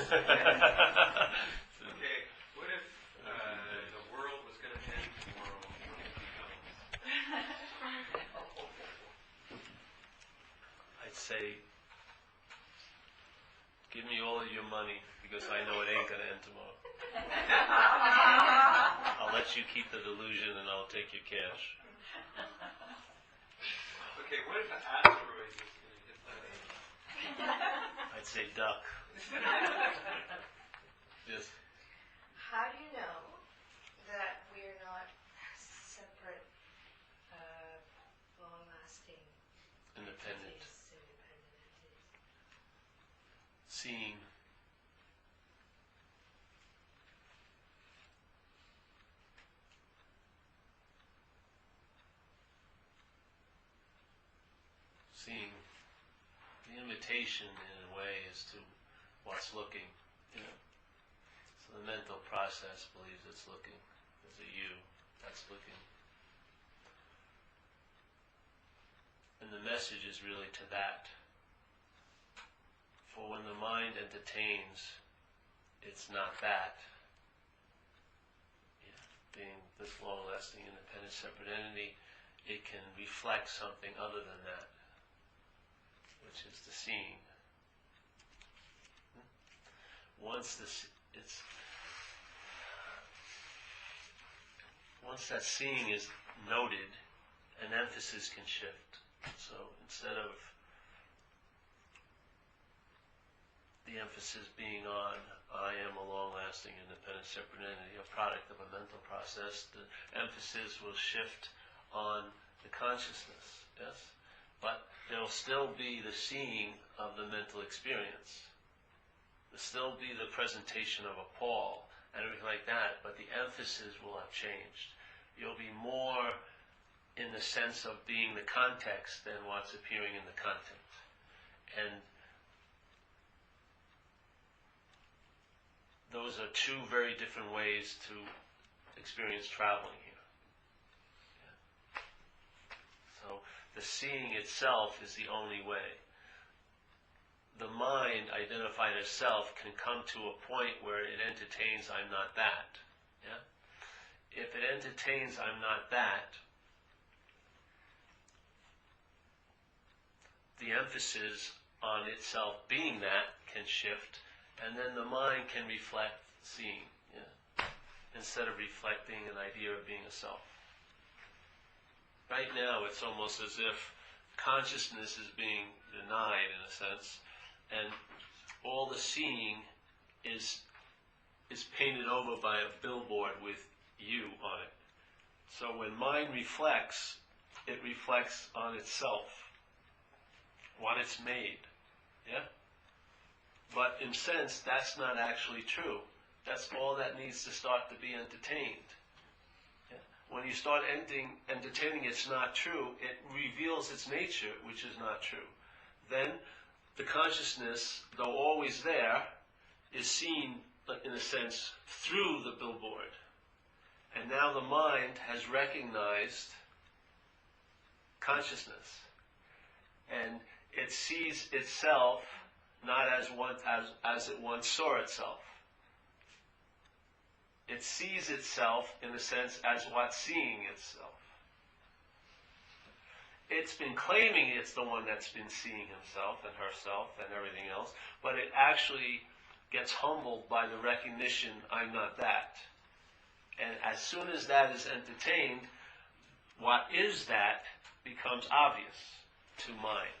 Okay, what if the world was going to end tomorrow? What would it become? I'd say, give me all of your money, because I know it ain't going to end tomorrow. I'll let you keep the delusion and I'll take your cash. Okay, what if an asteroid was going to hit the Earth? I'd say duck. Yes. How do you know that we are not separate, long-lasting Independent. entities? Seeing. Seeing. The invitation, in a way, is to what's looking. You know? So the mental process believes it's looking. There's a you that's looking. And the message is really to that. For when the mind entertains, it's not that. Yeah. Being this long-lasting, independent, separate entity, it can reflect something other than that, which is the seeing. Once that seeing is noted, an emphasis can shift. So instead of the emphasis being on I am a long-lasting, independent, separate entity, a product of a mental process, the emphasis will shift on the consciousness, yes? But there will still be the seeing of the mental experience. There'll still be the presentation of a Paul and everything like that, but the emphasis will have changed. You'll be more in the sense of being the context than what's appearing in the content. And those are two very different ways to experience traveling here. Yeah. So the seeing itself is the only way. The mind, identified as self, can come to a point where it entertains I'm not that. Yeah? If it entertains I'm not that, the emphasis on itself being that can shift, and then the mind can reflect seeing, yeah, instead of reflecting an idea of being a self. Right now, it's almost as if consciousness is being denied, in a sense, and all the seeing is painted over by a billboard with you on it. So when mind reflects, it reflects on itself, what it's made. Yeah? But in a sense, that's not actually true. That's all that needs to start to be entertained. Yeah? When you start entertaining it's not true, it reveals its nature, which is not true. Then the consciousness, though always there, is seen, in a sense, through the billboard. And now the mind has recognized consciousness. And it sees itself not as it once saw itself. It sees itself, in a sense, as what's seeing itself. It's been claiming it's the one that's been seeing himself and herself and everything else, but it actually gets humbled by the recognition, I'm not that. And as soon as that is entertained, what is that becomes obvious to mind.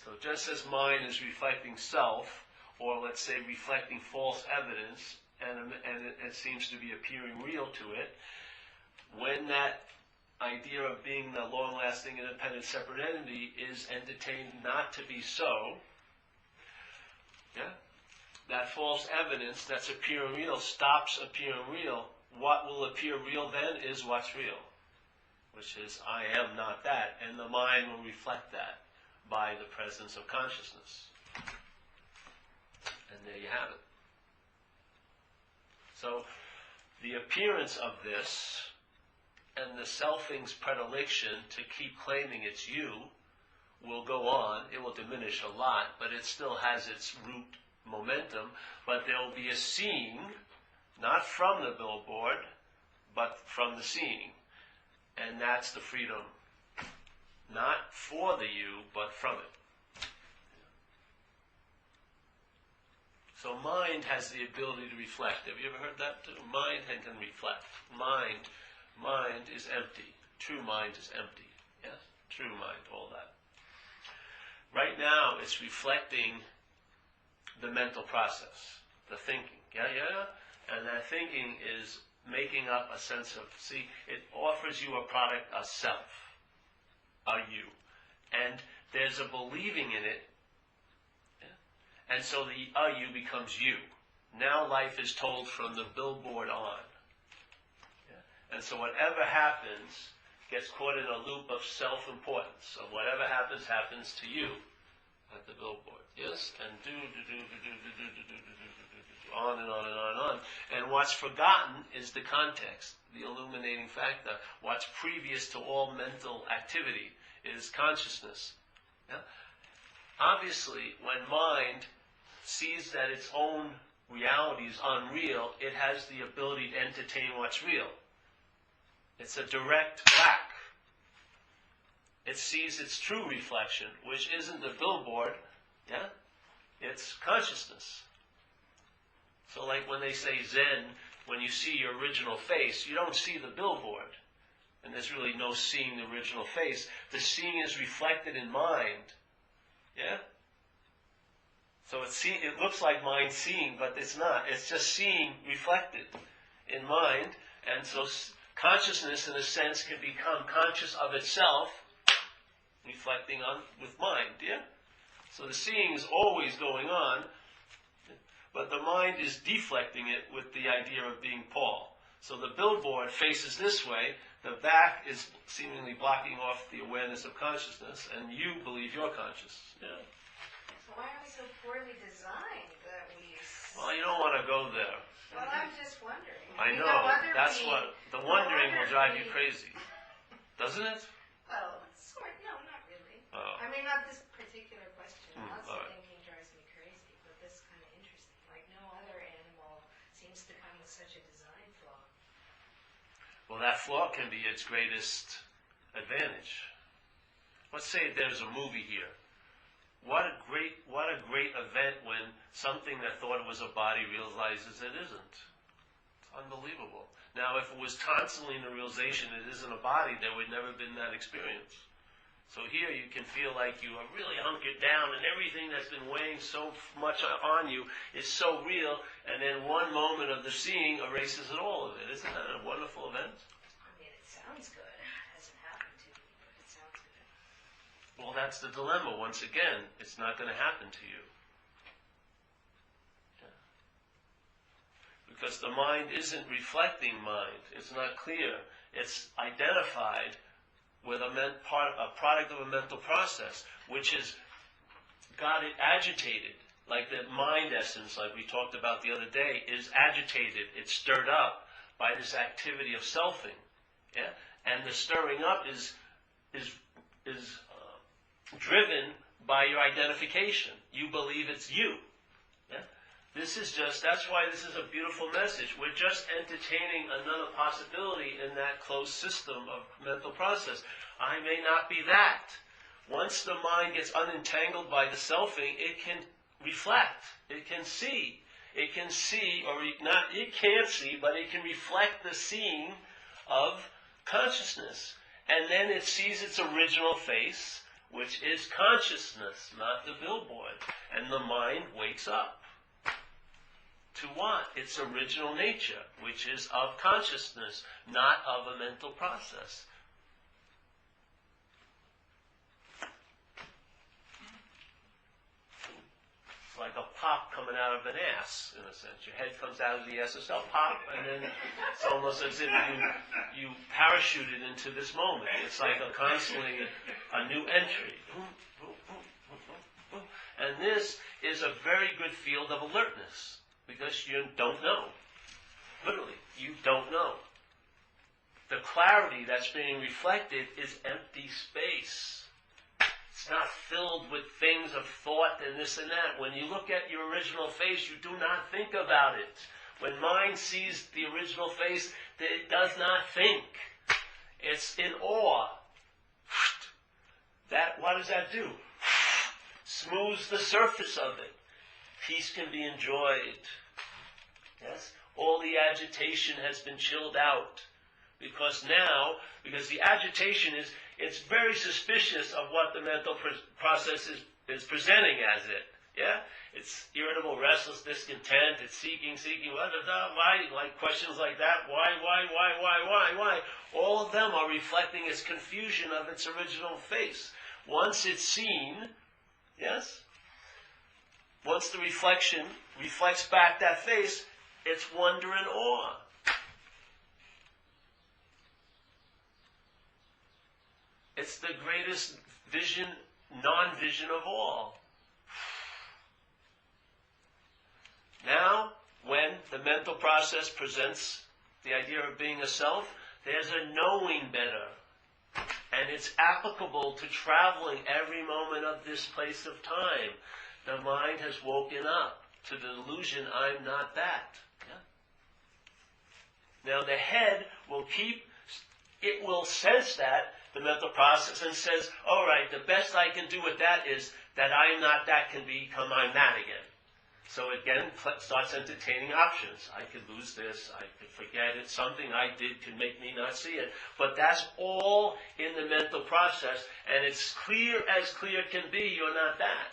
So just as mind is reflecting self, or let's say reflecting false evidence, and it seems to be appearing real to it, when that idea of being the long-lasting, independent, separate entity is entertained not to be so, yeah, that false evidence that's appearing real stops appearing real. What will appear real then is what's real, which is I am not that, and the mind will reflect that by the presence of consciousness. And there you have it. So the appearance of this and the selfing's predilection to keep claiming it's you will go on. It will diminish a lot, but it still has its root momentum. But there will be a seeing, not from the billboard, but from the seeing. And that's the freedom. Not for the you, but from it. So mind has the ability to reflect. Have you ever heard that too? Mind can reflect. Mind is empty. True mind is empty. Yes? True mind, all that. Right now, it's reflecting the mental process, the thinking. Yeah? And that thinking is making up a sense of, see, it offers you a product, a self, a you. And there's a believing in it. And so the you becomes you. Now life is told from the billboard on. And so whatever happens gets caught in a loop of self-importance. So whatever happens, happens to you at the billboard. Yes? And on and on and on and on. And what's forgotten is the context, the illuminating factor. What's previous to all mental activity is consciousness. Yeah? Obviously, when mind sees that its own reality is unreal, it has the ability to entertain what's real. It's a direct back. It sees its true reflection, which isn't the billboard, yeah? It's consciousness. So like when they say Zen, when you see your original face, you don't see the billboard. And there's really no seeing the original face. The seeing is reflected in mind. Yeah? So it looks like mind seeing, but it's not. It's just seeing reflected in mind. And so consciousness, in a sense, can become conscious of itself, reflecting on with mind. Yeah? So the seeing is always going on, but the mind is deflecting it with the idea of being Paul. So the billboard faces this way, the back is seemingly blocking off the awareness of consciousness, and you believe you're conscious. Yeah. So why are we so poorly designed that we... Well, you don't want to go there. Well, I'm just wondering. I know. That's what... The wondering will drive you crazy. Doesn't it? Well, no, not really. Oh. I mean, not this particular question. Lots of all right. thinking drives me crazy, but this is kind of interesting. Like, no other animal seems to come with such a design flaw. Well, that flaw can be its greatest advantage. Let's say there's a movie here. What a great event when something that thought it was a body realizes it isn't. It's unbelievable. Now, if it was constantly in the realization it isn't a body, there would never have been that experience. So here you can feel like you are really hunkered down and everything that's been weighing so much on you is so real, and then one moment of the seeing erases it all of it. Isn't that a wonderful event? I mean, it sounds good. It hasn't happened to me, but it sounds good. Well, that's the dilemma. Once again, it's not going to happen to you. Yeah. Because the mind isn't reflecting mind. It's not clear. It's identified with a product of a mental process, which has got it agitated. Like the mind essence, like we talked about the other day, is agitated. It's stirred up by this activity of selfing. Yeah? And the stirring up is driven by your identification. You believe it's you. Yeah? That's why this is a beautiful message. We're just entertaining another possibility in that closed system of mental process. I may not be that. Once the mind gets unentangled by the selfing, it can reflect. It can see. It can see, or not, it can't see, but it can reflect the seeing of consciousness. And then it sees its original face, which is consciousness, not the billboard. And the mind wakes up. To what? Its original nature, which is of consciousness, not of a mental process. It's like a pop coming out of an ass, in a sense. Your head comes out of the ass itself, pop, and then it's almost as if you parachuted into this moment. It's like constantly a new entry. And this is a very good field of alertness. Because you don't know. Literally, you don't know. The clarity that's being reflected is empty space. It's It's not filled with things of thought and this and that. When you look at your original face, you do not think about it. When mind sees the original face, it does not think. It's in awe. What does that do? Smooths the surface of it. Peace can be enjoyed. Yes? All the agitation has been chilled out. Because the agitation it's very suspicious of what the mental process is presenting as it. Yeah? It's irritable, restless, discontent, it's seeking, why? Like questions like that. Why? All of them are reflecting its confusion of its original face. Once it's seen, yes? Once the reflection reflects back that face, it's wonder and awe. It's the greatest vision, non-vision of all. Now, when the mental process presents the idea of being a self, there's a knowing better. And it's applicable to traveling every moment of this place of time. The mind has woken up to the delusion, I'm not that. Yeah? Now the head will sense that, the mental process, and says, all right, the best I can do with that is that I'm not that can become I'm that again. So again, starts entertaining options. I could lose this, I could forget it, something I did could make me not see it. But that's all in the mental process, and it's clear as clear can be, you're not that.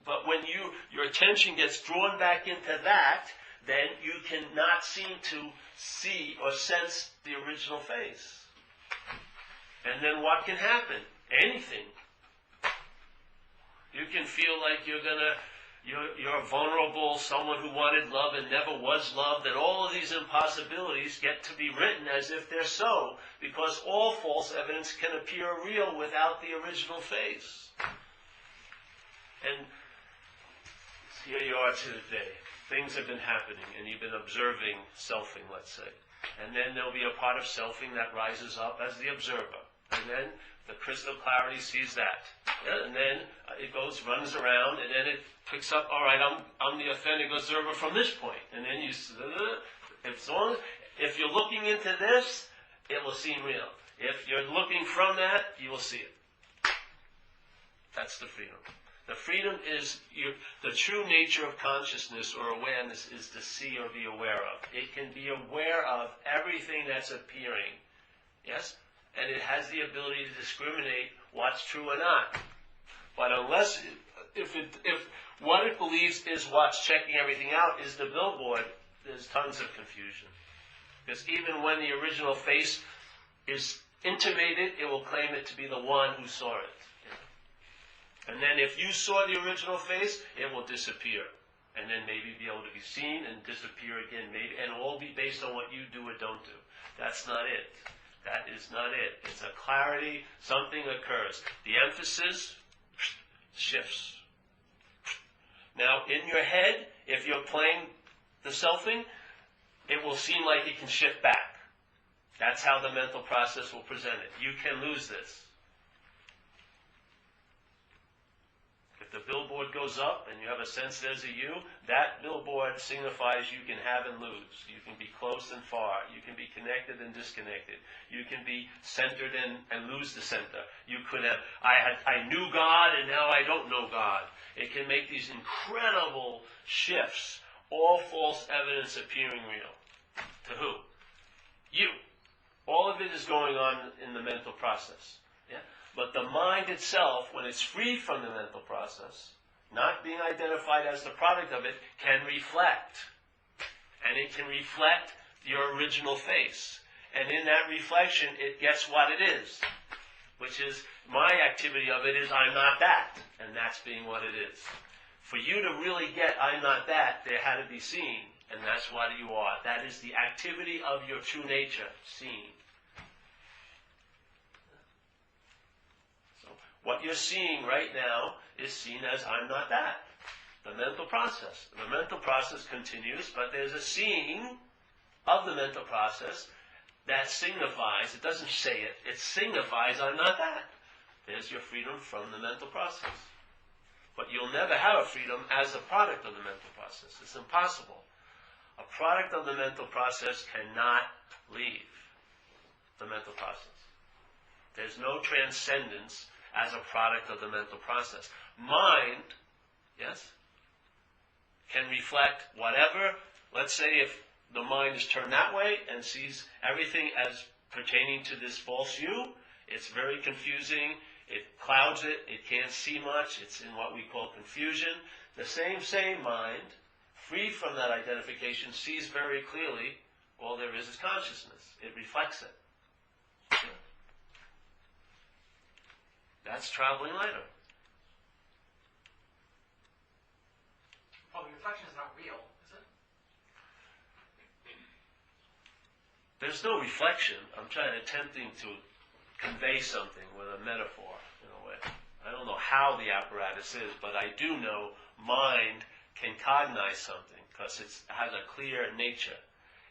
But when your attention gets drawn back into that, then you cannot seem to see or sense the original face. And then what can happen? Anything. You can feel like you're vulnerable, someone who wanted love and never was loved, and all of these impossibilities get to be written as if they're so, because all false evidence can appear real without the original face. And here you are today. Things have been happening, and you've been observing selfing, let's say. And then there'll be a part of selfing that rises up as the observer. And then the crystal clarity sees that. Yeah? And then it runs around, and then it picks up, all right, I'm the authentic observer from this point. And then if you're looking into this, it will seem real. If you're looking from that, you will see it. That's the freedom. The freedom is the true nature of consciousness or awareness is to see or be aware of. It can be aware of everything that's appearing. Yes? And it has the ability to discriminate what's true or not. But if what it believes is what's checking everything out is the billboard, there's tons of confusion. Because even when the original face is intimated, it will claim it to be the one who saw it. And then if you saw the original face, it will disappear. And then maybe be able to be seen and disappear again, and all be based on what you do or don't do. That's not it. That is not it. It's a clarity, something occurs. The emphasis shifts. Now, in your head, if you're playing the selfing, it will seem like it can shift back. That's how the mental process will present it. You can lose this. If the billboard goes up and you have a sense there's a you, that billboard signifies you can have and lose. You can be close and far. You can be connected and disconnected. You can be centered and lose the center. You could have, I knew God and now I don't know God. It can make these incredible shifts, all false evidence appearing real. To who? You. All of it is going on in the mental process. Yeah? But the mind itself, when it's free from the mental process, not being identified as the product of it, can reflect. And it can reflect your original face. And in that reflection, it gets what it is. Which is, my activity of it is, I'm not that. And that's being what it is. For you to really get, I'm not that, there had to be seen. And that's what you are. That is the activity of your true nature, seen. What you're seeing right now is seen as I'm not that. The mental process. The mental process continues, but there's a seeing of the mental process that signifies, it doesn't say it, it signifies I'm not that. There's your freedom from the mental process. But you'll never have a freedom as a product of the mental process. It's impossible. A product of the mental process cannot leave the mental process. There's no transcendence as a product of the mental process. Mind, yes, can reflect whatever. Let's say if the mind is turned that way and sees everything as pertaining to this false you, it's very confusing. It clouds it. It can't see much. It's in what we call confusion. The same mind, free from that identification, sees very clearly all there is consciousness. It reflects it. That's traveling lighter. Well, the reflection is not real, is it? There's no reflection. I'm attempting to convey something with a metaphor, in a way. I don't know how the apparatus is, but I do know mind can cognize something because it has a clear nature.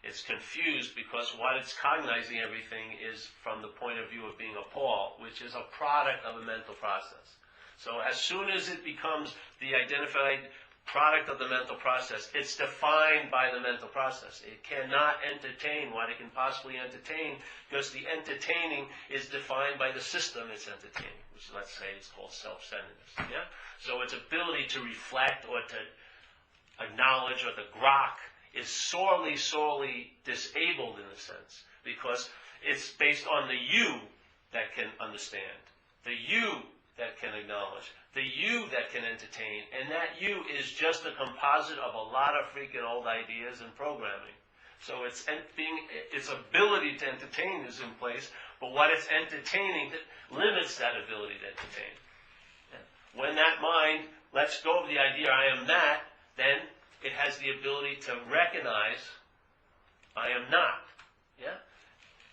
It's confused because what it's cognizing everything is from the point of view of being a Paul, which is a product of a mental process. So as soon as it becomes the identified product of the mental process, it's defined by the mental process. It cannot entertain what it can possibly entertain because the entertaining is defined by the system it's entertaining, which let's say is called self-centeredness. Yeah? So its ability to reflect or to acknowledge or the grok is sorely disabled in a sense because it's based on the you that can understand, the you that can acknowledge, the you that can entertain, and that you is just a composite of a lot of freaking old ideas and programming. So its ability to entertain is in place, but what it's entertaining limits that ability to entertain. When that mind lets go of the idea I am that, then it has the ability to recognize I am not. Yeah?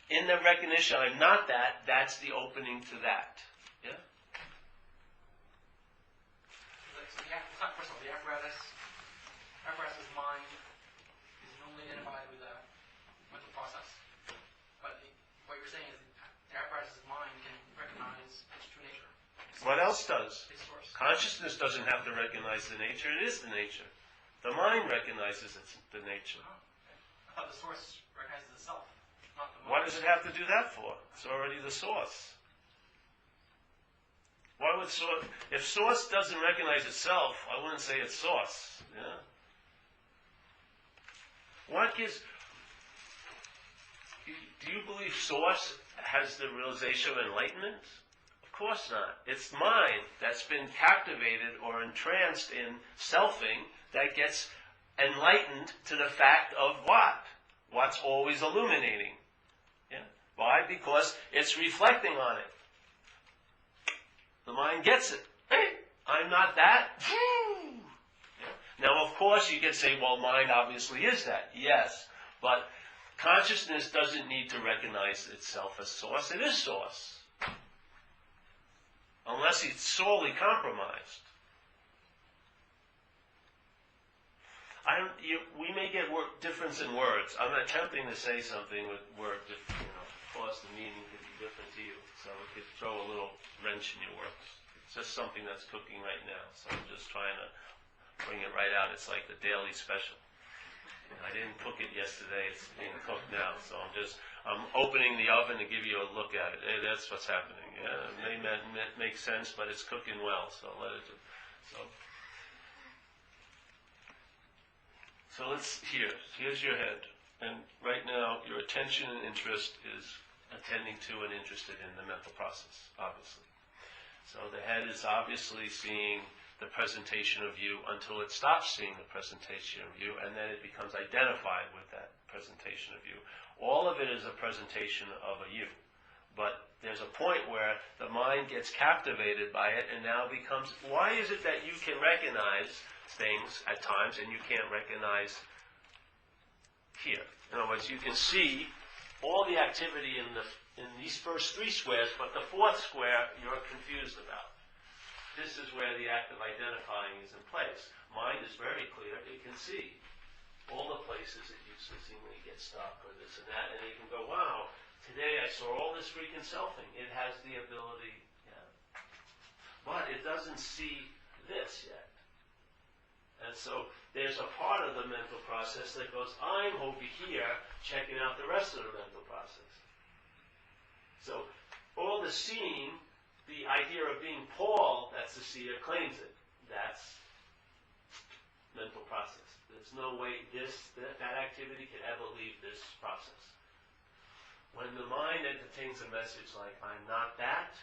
In the recognition I'm not that, that's the opening to that. Yeah? First of all, the apparatus's mind is normally identified with a mental process. But what you're saying is the apparatus's mind can recognize its true nature. What else does? Its source. Consciousness doesn't have to recognize the nature. It is the nature. The mind recognizes the nature. Oh, okay. I thought the source recognizes itself, not the mind. What does it have to do that for? It's already the source. Why would source? If source doesn't recognize itself, I wouldn't say it's source. Yeah. What gives? Do you believe source has the realization of enlightenment? Of course not. It's mind that's been captivated or entranced in selfing that gets enlightened to the fact of what? What's always illuminating. Yeah. Why? Because it's reflecting on it. The mind gets it. Hey, I'm not that. Yeah. Now, of course, you can say, well, mind obviously is that. Yes. But consciousness doesn't need to recognize itself as source. It is source. Unless it's sorely compromised. We may get difference in words. I'm attempting to say something with word, of course the meaning could be different to you. So it could throw a little wrench in your works. It's just something that's cooking right now. So I'm just trying to bring it right out. It's like the daily special. I didn't cook it yesterday. It's being cooked now. So I'm opening the oven to give you a look at it. Hey, that's what's happening. Yeah, it may make sense, but it's cooking well. So let it do. So here's your head. And right now, your attention and interest is attending to and interested in the mental process, obviously. So the head is obviously seeing the presentation of you until it stops seeing the presentation of you, and then it becomes identified with that presentation of you. All of it is a presentation of a you. But there's a point where the mind gets captivated by it and now becomes, why is it that you can recognize things at times and you can't recognize here? In other words, you can see all the activity in these first three squares, but the fourth square you're confused about. This is where the act of identifying is in place. Mind is very clear. It can see all the places that you seemingly get stuck or this and that, and you can go, wow, saw all this freaking selfing. It has the ability, yeah. But it doesn't see this yet. And so there's a part of the mental process that goes, I'm over here checking out the rest of the mental process. So all the seeing, the idea of being Paul, that's the seer, claims it. That's mental process. There's no way that activity can ever leave this process. When the mind entertains a message like, I'm not that,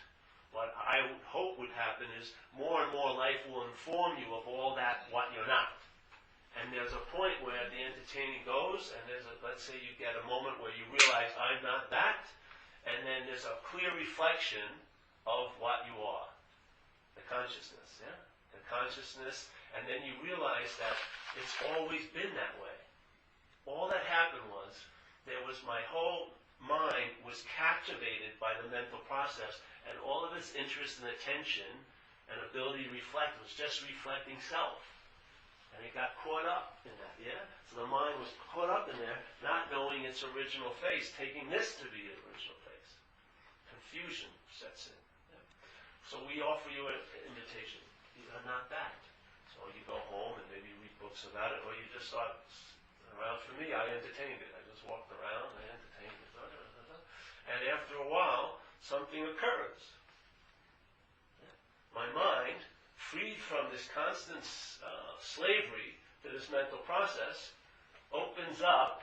what I would hope would happen is more and more life will inform you of all that, what you're not. And there's a point where the entertaining goes, and let's say you get a moment where you realize, I'm not that, and then there's a clear reflection of what you are. The consciousness, yeah? The consciousness, and then you realize that it's always been that way. All that happened was, my whole mind was captivated by the mental process, and all of its interest and attention and ability to reflect was just reflecting self. And it got caught up in that, yeah? So the mind was caught up in there, not knowing its original face, taking this to be its original face. Confusion sets in. Yeah? So we offer you an invitation. You are not that. So you go home and maybe read books about it, or you just start around. For me, I entertained it. I just walked around, I entertained it. And after a while, something occurs. Yeah? My mind, freed from this constant slavery to this mental process, opens up,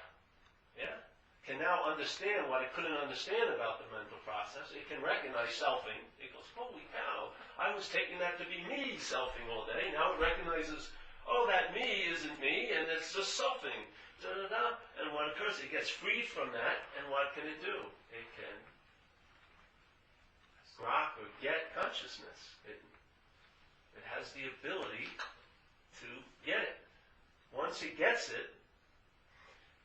yeah? Can now understand what it couldn't understand about the mental process. It can recognize selfing. It goes, holy cow, I was taking that to be me selfing all day. Now it recognizes, oh, that me isn't me, and it's just selfing. Da-da-da. And what occurs, it gets freed from that, and what can it do? It can grok or get consciousness. It has the ability to get it. Once it gets it,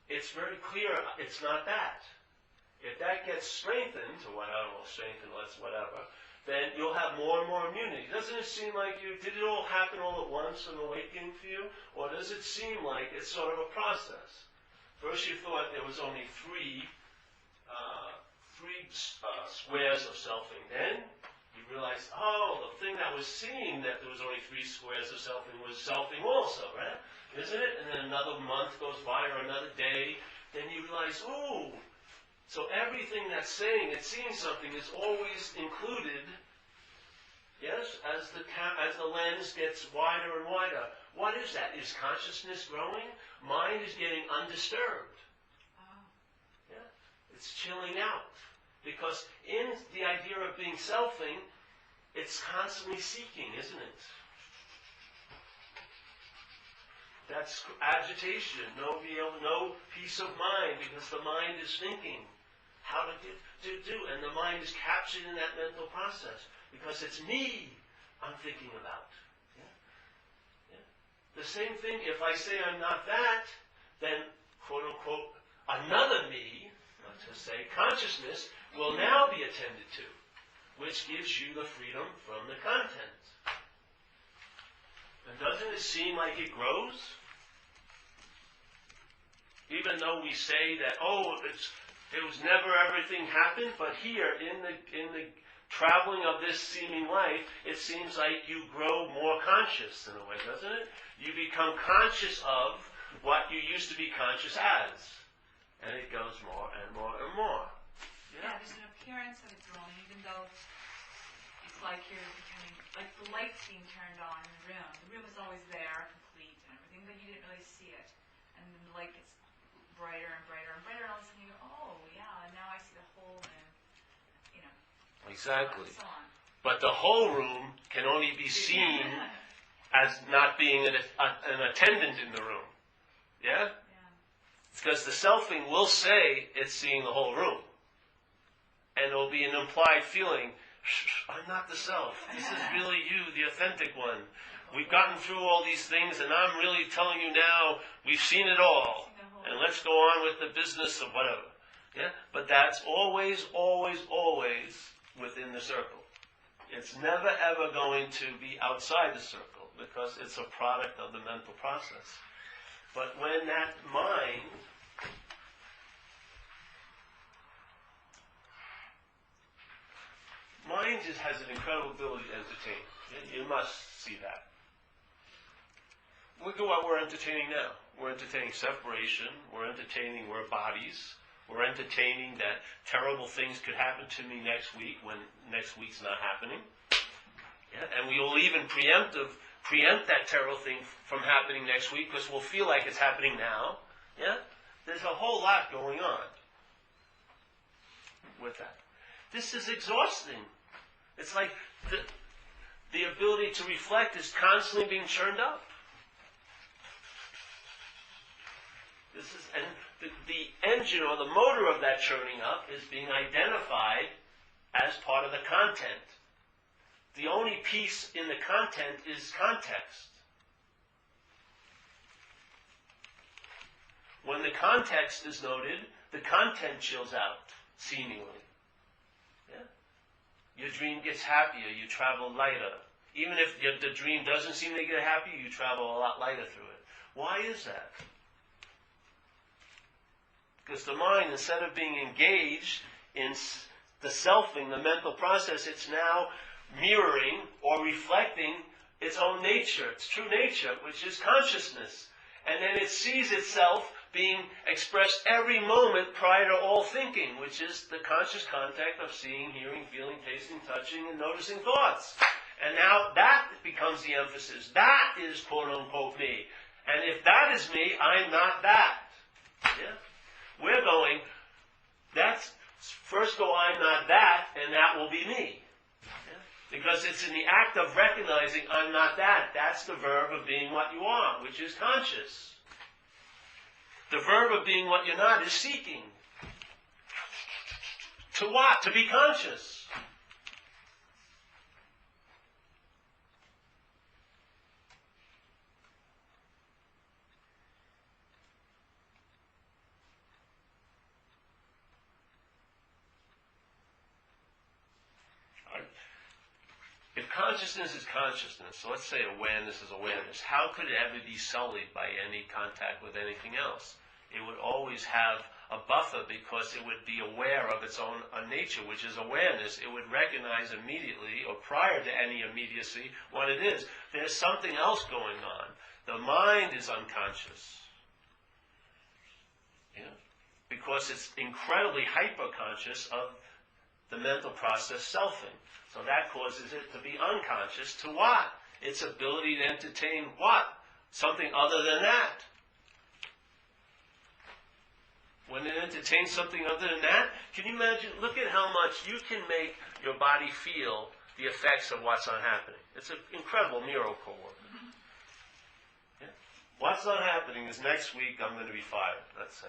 it's very clear it's not that. If that gets strengthened, or what, I don't know, strengthened, whatever, then you'll have more and more immunity. Doesn't it seem like did it all happen all at once, an awakening for you? Or does it seem like it's sort of a process? First you thought there was only three squares of selfing. Then you realized, oh, the thing that was seeing that there was only 3 squares of selfing was selfing also, right? Isn't it? And then another month goes by or another day. Then you realize, ooh, so everything that's saying it's seeing something is always included, yes, as the lens gets wider and wider. What is that? Is consciousness growing? Mind is getting undisturbed. Yeah? It's chilling out. Because in the idea of being selfing, it's constantly seeking, isn't it? That's agitation, no peace of mind, because the mind is thinking how to do, and the mind is captured in that mental process, because it's me I'm thinking about. Yeah? Yeah? The same thing, if I say I'm not that, then, quote unquote, another me, let's just say, consciousness, will now be attended to, which gives you the freedom from the content. And doesn't it seem like it grows? Even though we say that, oh, it was never everything happened, but here, in the traveling of this seeming life, it seems like you grow more conscious in a way, doesn't it? You become conscious of what you used to be conscious as. And it goes more and more and more. Yeah, there's an appearance of it growing, even though it's like you're becoming, like the light's being turned on in the room. The room is always there, complete and everything, but you didn't really see it. And then the light gets brighter and brighter and brighter, and all of a sudden you go, oh, yeah, and now I see the whole room, you know. Exactly. So on. But the whole room can only be seen as not being an attendant in the room. Yeah? Yeah. Because the selfing will say it's seeing the whole room. And it'll be an implied feeling, I'm not the self. This is really you, the authentic one. We've gotten through all these things, and I'm really telling you now, we've seen it all. And let's go on with the business of whatever. Yeah? But that's always, always, always within the circle. It's never, ever going to be outside the circle, because it's a product of the mental process. But when that mind just has an incredible ability to entertain. You must see that. Look at what we're entertaining now. We're entertaining separation. We're entertaining we're bodies. We're entertaining that terrible things could happen to me next week when next week's not happening. Yeah? And we will even preempt that terrible thing from happening next week because we'll feel like it's happening now. Yeah? There's a whole lot going on with that. This is exhausting. It's like the ability to reflect is constantly being churned up. And the engine or the motor of that churning up is being identified as part of the content. The only piece in the content is context. When the context is noted, the content chills out, seemingly. Yeah? Your dream gets happier, you travel lighter. Even if the dream doesn't seem to get happier, you travel a lot lighter through it. Why is that? Because the mind, instead of being engaged in the selfing, the mental process, it's now mirroring or reflecting its own nature, its true nature, which is consciousness. And then it sees itself being expressed every moment prior to all thinking, which is the conscious contact of seeing, hearing, feeling, tasting, touching, and noticing thoughts. And now that becomes the emphasis. That is quote-unquote me. And if that is me, I'm not that. Yeah? We're going, first go I'm not that, and that will be me. Yeah? Because it's in the act of recognizing I'm not that. That's the verb of being what you are, which is conscious. The verb of being what you're not is seeking. To what? To be conscious. If consciousness is consciousness, so let's say awareness is awareness, how could it ever be sullied by any contact with anything else? It would always have a buffer because it would be aware of its own nature, which is awareness. It would recognize immediately or prior to any immediacy what it is. There's something else going on. The mind is unconscious. Yeah? Because it's incredibly hyper-conscious of the mental process selfing. So that causes it to be unconscious to what? Its ability to entertain what? Something other than that. When it entertains something other than that, can you imagine? Look at how much you can make your body feel the effects of what's not happening. It's an incredible miracle work. Yeah? What's not happening is next week I'm going to be fired, let's say.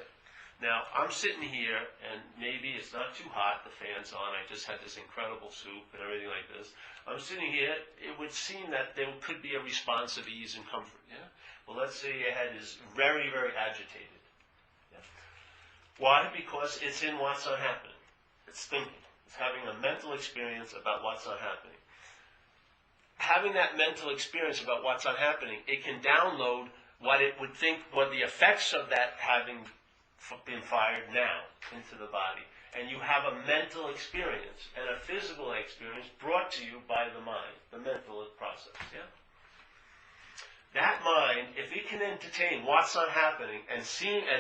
Now, I'm sitting here, and maybe it's not too hot, the fan's on, I just had this incredible soup and everything like this. I'm sitting here, it would seem that there could be a response of ease and comfort. Yeah? Well, let's say your head is very, very agitated. Yeah? Why? Because it's in what's not happening. It's thinking. It's having a mental experience about what's not happening. Having that mental experience about what's not happening, it can download what it would think were the effects of that having been fired now into the body. And you have a mental experience and a physical experience brought to you by the mind, the mental process. Yeah? That mind, if it can entertain what's not happening and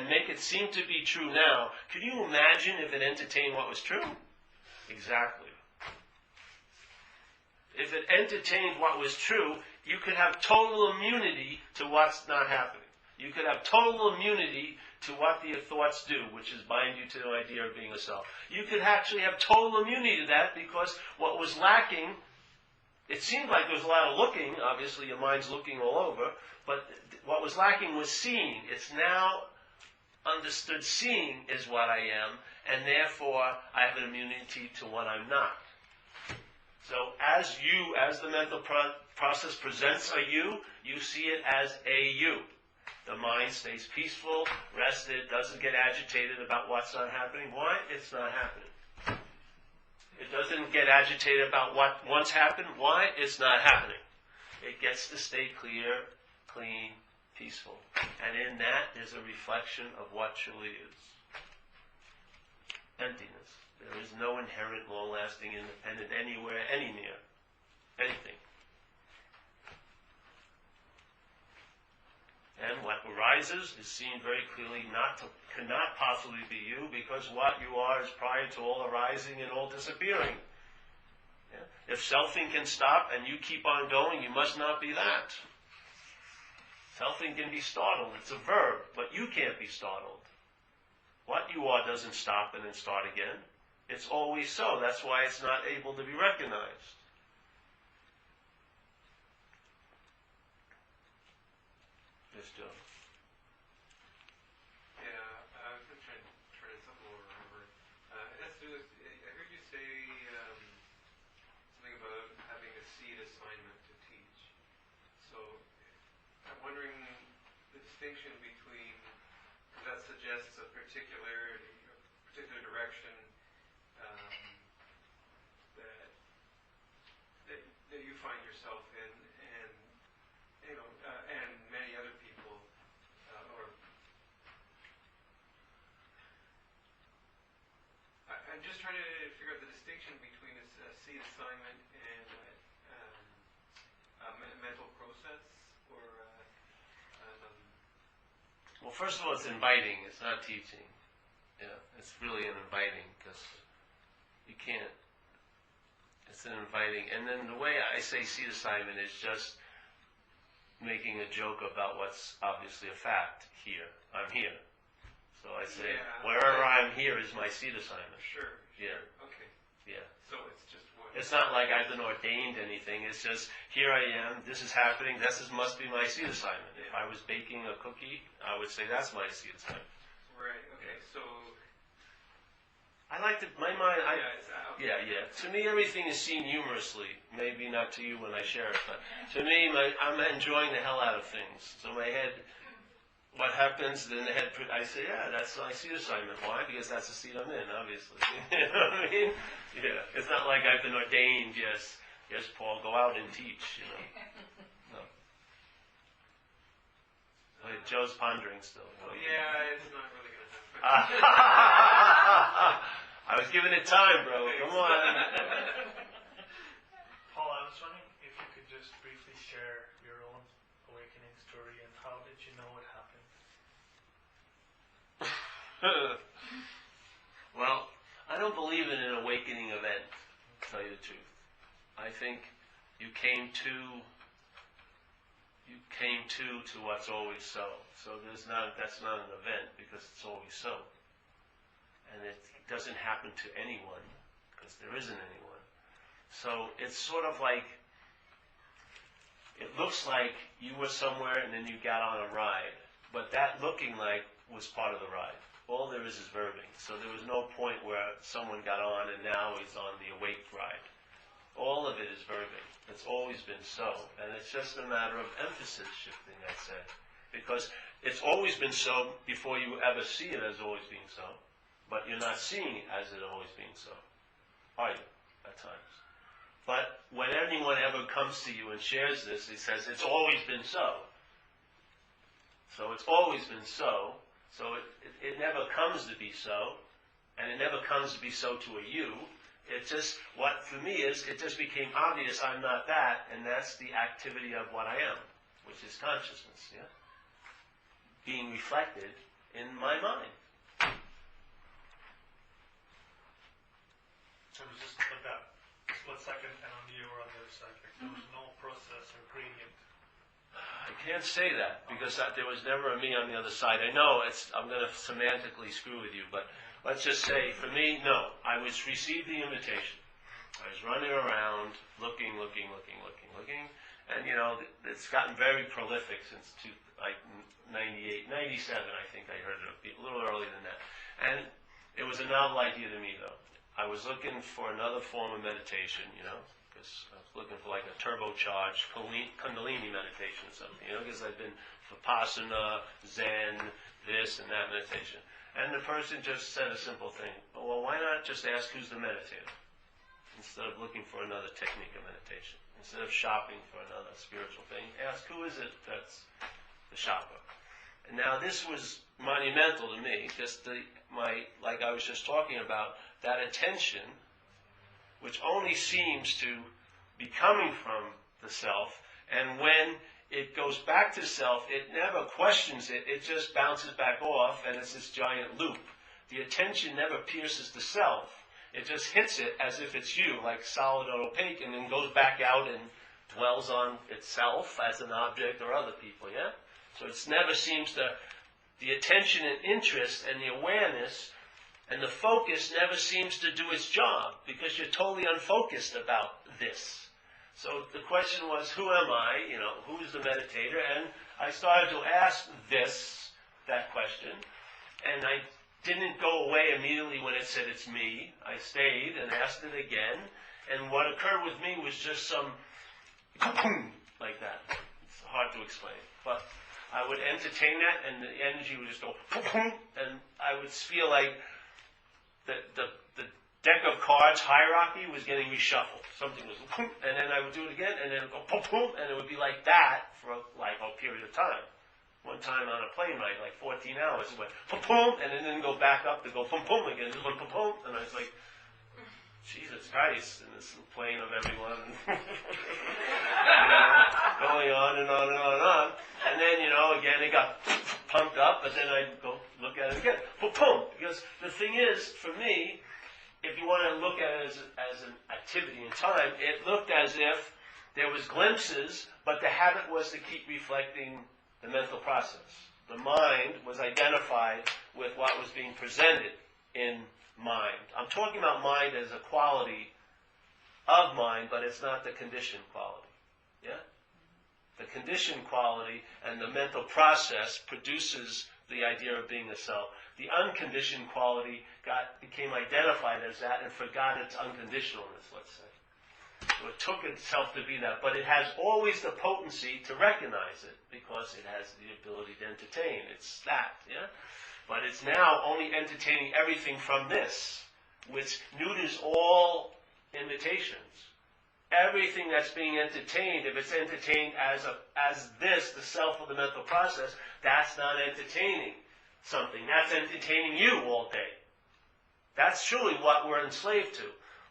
make it seem to be true now, can you imagine if it entertained what was true? Exactly. If it entertained what was true, you could have total immunity to what's not happening. You could have total immunity to what the thoughts do, which is bind you to the idea of being a self. You could actually have total immunity to that because what was lacking, it seemed like there was a lot of looking, obviously your mind's looking all over, but what was lacking was seeing. It's now understood seeing is what I am, and therefore I have an immunity to what I'm not. So as the mental process presents a you see it as a you. The mind stays peaceful, rested, doesn't get agitated about what's not happening. Why? It's not happening. It doesn't get agitated about what once happened. Why? It's not happening. It gets to stay clear, clean, peaceful. And in that, there's a reflection of what truly is. emptiness. There is no inherent, long-lasting, independent, anywhere, anywhere, anything. And what arises is seen very clearly cannot possibly be you, because what you are is prior to all arising and all disappearing. Yeah? If selfing can stop and you keep on going, you must not be that. Selfing can be startled. It's a verb, but you can't be startled. What you are doesn't stop and then start again. It's always so. That's why it's not able to be recognized. Yes, Joe. Yeah, I was going to try something more, remember. It has to do with, I heard you say something about having a seed assignment to teach. So I'm wondering the distinction between, that suggests a particular direction that you find yourself in, and and many other people, I'm just trying to figure out the distinction between a seed assignment and a mental process, or Well, first of all, it's inviting. It's not teaching. Yeah, it's really an inviting, because you can't. It's an inviting. And then the way I say seed assignment is just making a joke about what's obviously a fact here. I'm here. So I say, Yeah. wherever I'm here is my seed assignment. Sure. Yeah. Okay. Yeah. So it's just what. It's not like I've been ordained anything. It's just, here I am, this is happening, must be my seed assignment. If I was baking a cookie, I would say that's my seed assignment. Right. Okay. So. I like to, my mind, Okay. yeah. To me, everything is seen humorously. Maybe not to you when I share it, but to me, I'm enjoying the hell out of things. So my head, what happens, then the head, I say, yeah, that's my seed assignment. Why? Because that's the seed I'm in, obviously. You know what I mean? Yeah. It's not like I've been ordained, yes, Paul, go out and teach, No. Joe's pondering still. Yeah, it's not really going to happen. I was giving it time, bro. Come on. Paul, I was wondering if you could just briefly share your own awakening story, and how did you know it happened? Well, I don't believe in an awakening event, to tell you the truth. I think you came to what's always so. So that's not an event, because it's always so. And it doesn't happen to anyone, because there isn't anyone. So it's sort of like, it looks like you were somewhere and then you got on a ride, but that looking like was part of the ride. All there is verbing. So there was no point where someone got on and now he's on the awake ride. All of it is verbing. It's always been so. And it's just a matter of emphasis shifting, I'd say. Because it's always been so before you ever see it as always being so. But you're not seeing it as it always being so, are you, at times? But when anyone ever comes to you and shares this, he says, it's always been so. So it's always been so. So it never comes to be so, and it never comes to be so to a you. It just, what for me is, it just became obvious I'm not that, and that's the activity of what I am, which is consciousness, yeah? Being reflected in my mind. So it was just like that split second, and on you or on the other side, like there was no process or gradient. I can't say that, because there was never a me on the other side. I know I'm going to semantically screw with you, but let's just say, for me, no. I received the invitation. I was running around, looking, and it's gotten very prolific since 98, 97, I think I heard it, a little earlier than that. And it was a novel idea to me, though. I was looking for another form of meditation, because I was looking for like a turbocharged Kundalini meditation or something, because I've been Vipassana, Zen, this and that meditation. And the person just said a simple thing, well, why not just ask who's the meditator? Instead of looking for another technique of meditation. Instead of shopping for another spiritual thing, ask who is it that's the shopper. And now this was monumental to me, just like I was just talking about, that attention, which only seems to be coming from the self, and when it goes back to self, it never questions it, it just bounces back off, and it's this giant loop. The attention never pierces the self. It just hits it as if it's you, like solid or opaque, and then goes back out and dwells on itself as an object or other people, yeah? So it never seems to, the attention and interest and the awareness and the focus never seems to do its job, because you're totally unfocused about this. So the question was, who am I? Who's the meditator? And I started to ask that question, and I didn't go away immediately when it said it's me. I stayed and asked it again, and what occurred with me was just some like that. It's hard to explain, but I would entertain that, and the energy would just go, and I would feel like the deck of cards hierarchy was getting reshuffled. Something was, and then I would do it again, and then it would go, and it would be like that for like a period of time. One time on a plane ride, like 14 hours, it went and then didn't go back up to go again. It went and I was like, Jesus Christ, in this plane of everyone, going on and on and on and on. And then, again, it got pumped up, but then I'd go look at it again. Because the thing is, for me, if you want to look at it as an activity in time, it looked as if there was glimpses, but the habit was to keep reflecting the mental process. The mind was identified with what was being presented in mind. I'm talking about mind as a quality of mind, but it's not the conditioned quality. Yeah? The conditioned quality and the mental process produces the idea of being a self. The unconditioned quality became identified as that and forgot its unconditionalness, let's say. So it took itself to be that, but it has always the potency to recognize it because it has the ability to entertain. It's that, yeah? But it's now only entertaining everything from this, which neuters all imitations. Everything that's being entertained, if it's entertained as this, the self of the mental process, that's not entertaining something. That's entertaining you all day. That's truly what we're enslaved to.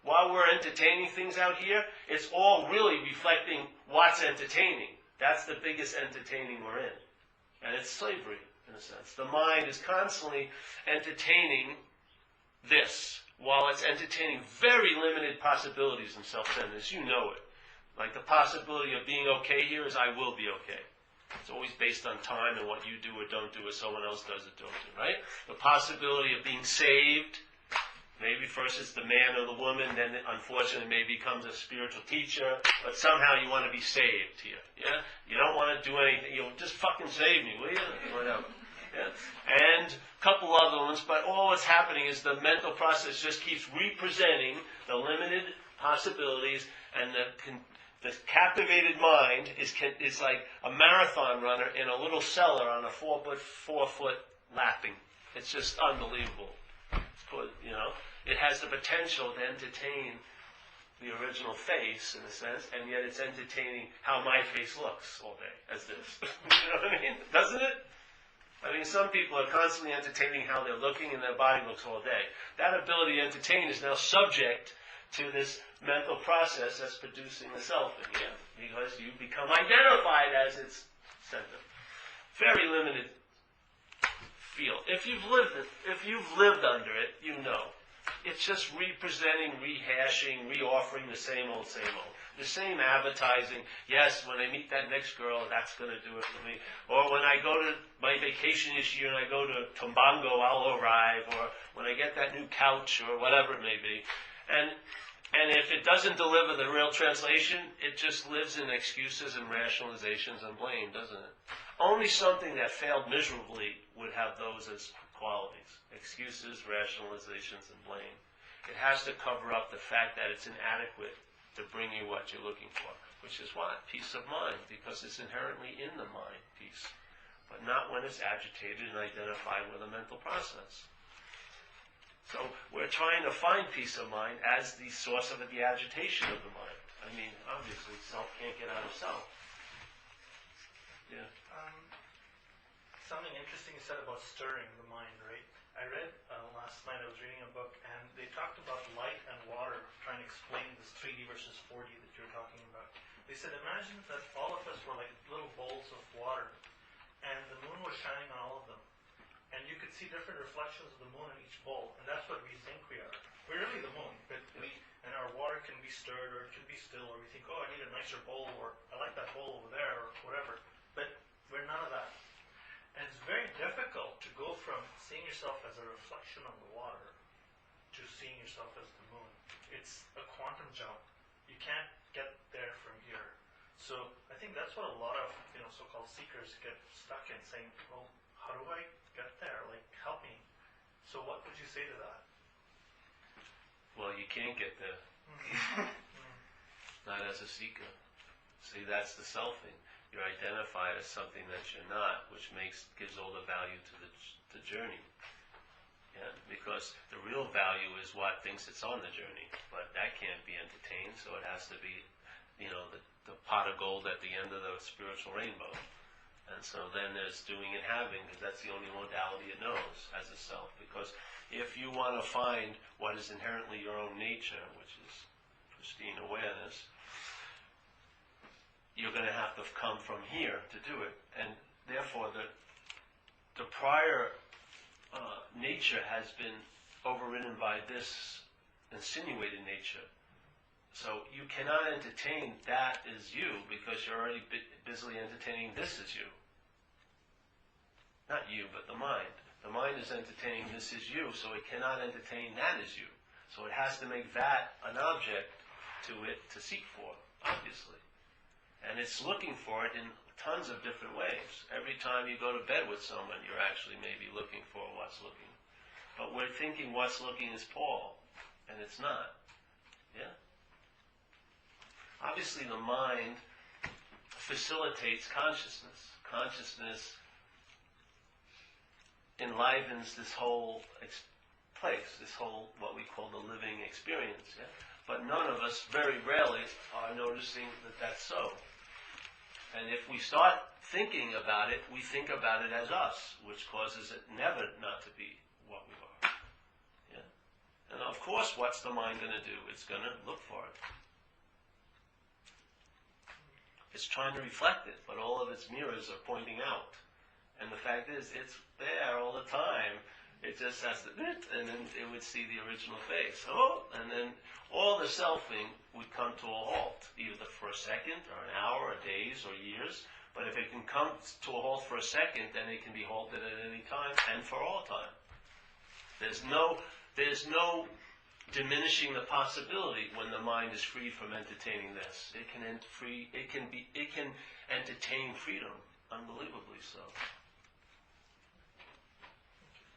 While we're entertaining things out here, it's all really reflecting what's entertaining. That's the biggest entertaining we're in. And it's slavery, in a sense. The mind is constantly entertaining this, while it's entertaining very limited possibilities in self-centeredness. You know it. Like the possibility of being okay here is I will be okay. It's always based on time and what you do or don't do or someone else does or don't do, right? The possibility of being saved, maybe first it's the man or the woman, then unfortunately maybe becomes a spiritual teacher, but somehow you want to be saved here, yeah? You don't want to do anything, just fucking save me, will you? Whatever. Yeah. And a couple other ones, but all that's happening is the mental process just keeps representing the limited possibilities, and the captivated mind is like a marathon runner in a little cellar on a 4-foot lapping. It's just unbelievable. It has the potential to entertain the original face, in a sense, and yet it's entertaining how my face looks all day, as this. You know what I mean? Doesn't it? I mean, some people are constantly entertaining how they're looking and their body looks all day. That ability to entertain is now subject to this mental process that's producing the self in here, because you become identified as its center. Very limited feel. If you've lived under it, you know. It's just representing, rehashing, reoffering the same old, same old. The same advertising. Yes, when I meet that next girl, that's going to do it for me. Or when I go to my vacation this year and I go to Tombongo, I'll arrive. Or when I get that new couch, or whatever it may be. And if it doesn't deliver the real translation, it just lives in excuses and rationalizations and blame, doesn't it? Only something that failed miserably would have those as qualities. Excuses, rationalizations, and blame. It has to cover up the fact that it's inadequate to bring you what you're looking for, which is what? Peace of mind, because it's inherently in the mind, peace. But not when it's agitated and identified with a mental process. So we're trying to find peace of mind as the source of the agitation of the mind. I mean, obviously, self can't get out of self. Yeah. something interesting you said about stirring the mind, right? I read last night, I was reading a book, and they talked about light and water, trying to explain this 3D versus 4D that you're talking about. They said, imagine that all of us were like little bowls of water, and the moon was shining on all of them. And you could see different reflections of the moon in each bowl, and that's what we think we are. We're really the moon, but and our water can be stirred, or it can be still, or we think, oh, I need a nicer bowl, or I like that bowl over there, or whatever. But we're none of that. And it's very difficult to go from seeing yourself as a reflection of the water to seeing yourself as the moon. It's a quantum jump. You can't get there from here. So I think that's what a lot of so-called seekers get stuck in, saying, well, how do I get there? Like, help me. So what would you say to that? Well, you can't get there. Not as a seeker. See, that's the selfing. You're identified as something that you're not, which gives all the value to the journey. Yeah, because the real value is what thinks it's on the journey, but that can't be entertained, so it has to be, the pot of gold at the end of the spiritual rainbow. And so then there's doing and having, because that's the only modality it knows as a self. Because if you want to find what is inherently your own nature, which is pristine awareness, you're going to have to come from here to do it. And therefore, the prior nature has been overridden by this insinuated nature. So you cannot entertain that as you, because you're already busily entertaining this as you. Not you, but the mind. The mind is entertaining this as you, so it cannot entertain that as you. So it has to make that an object to it to seek for, obviously. And it's looking for it in tons of different ways. Every time you go to bed with someone, you're actually maybe looking for what's looking. But we're thinking what's looking is Paul, and it's not. Yeah? Obviously the mind facilitates consciousness. Consciousness enlivens this whole place, this whole, what we call the living experience. Yeah? But none of us, very rarely, are noticing that that's so. And if we start thinking about it, we think about it as us, which causes it never not to be what we are. Yeah? And of course, what's the mind going to do? It's going to look for it. It's trying to reflect it, but all of its mirrors are pointing out. And the fact is, it's there all the time. It just has to, and then it would see the original face. Oh, and then all the selfing would come to a halt, either for a second, or an hour, or days, or years. But if it can come to a halt for a second, then it can be halted at any time, and for all time. There's no diminishing the possibility when the mind is free from entertaining this. It can entertain freedom, unbelievably so.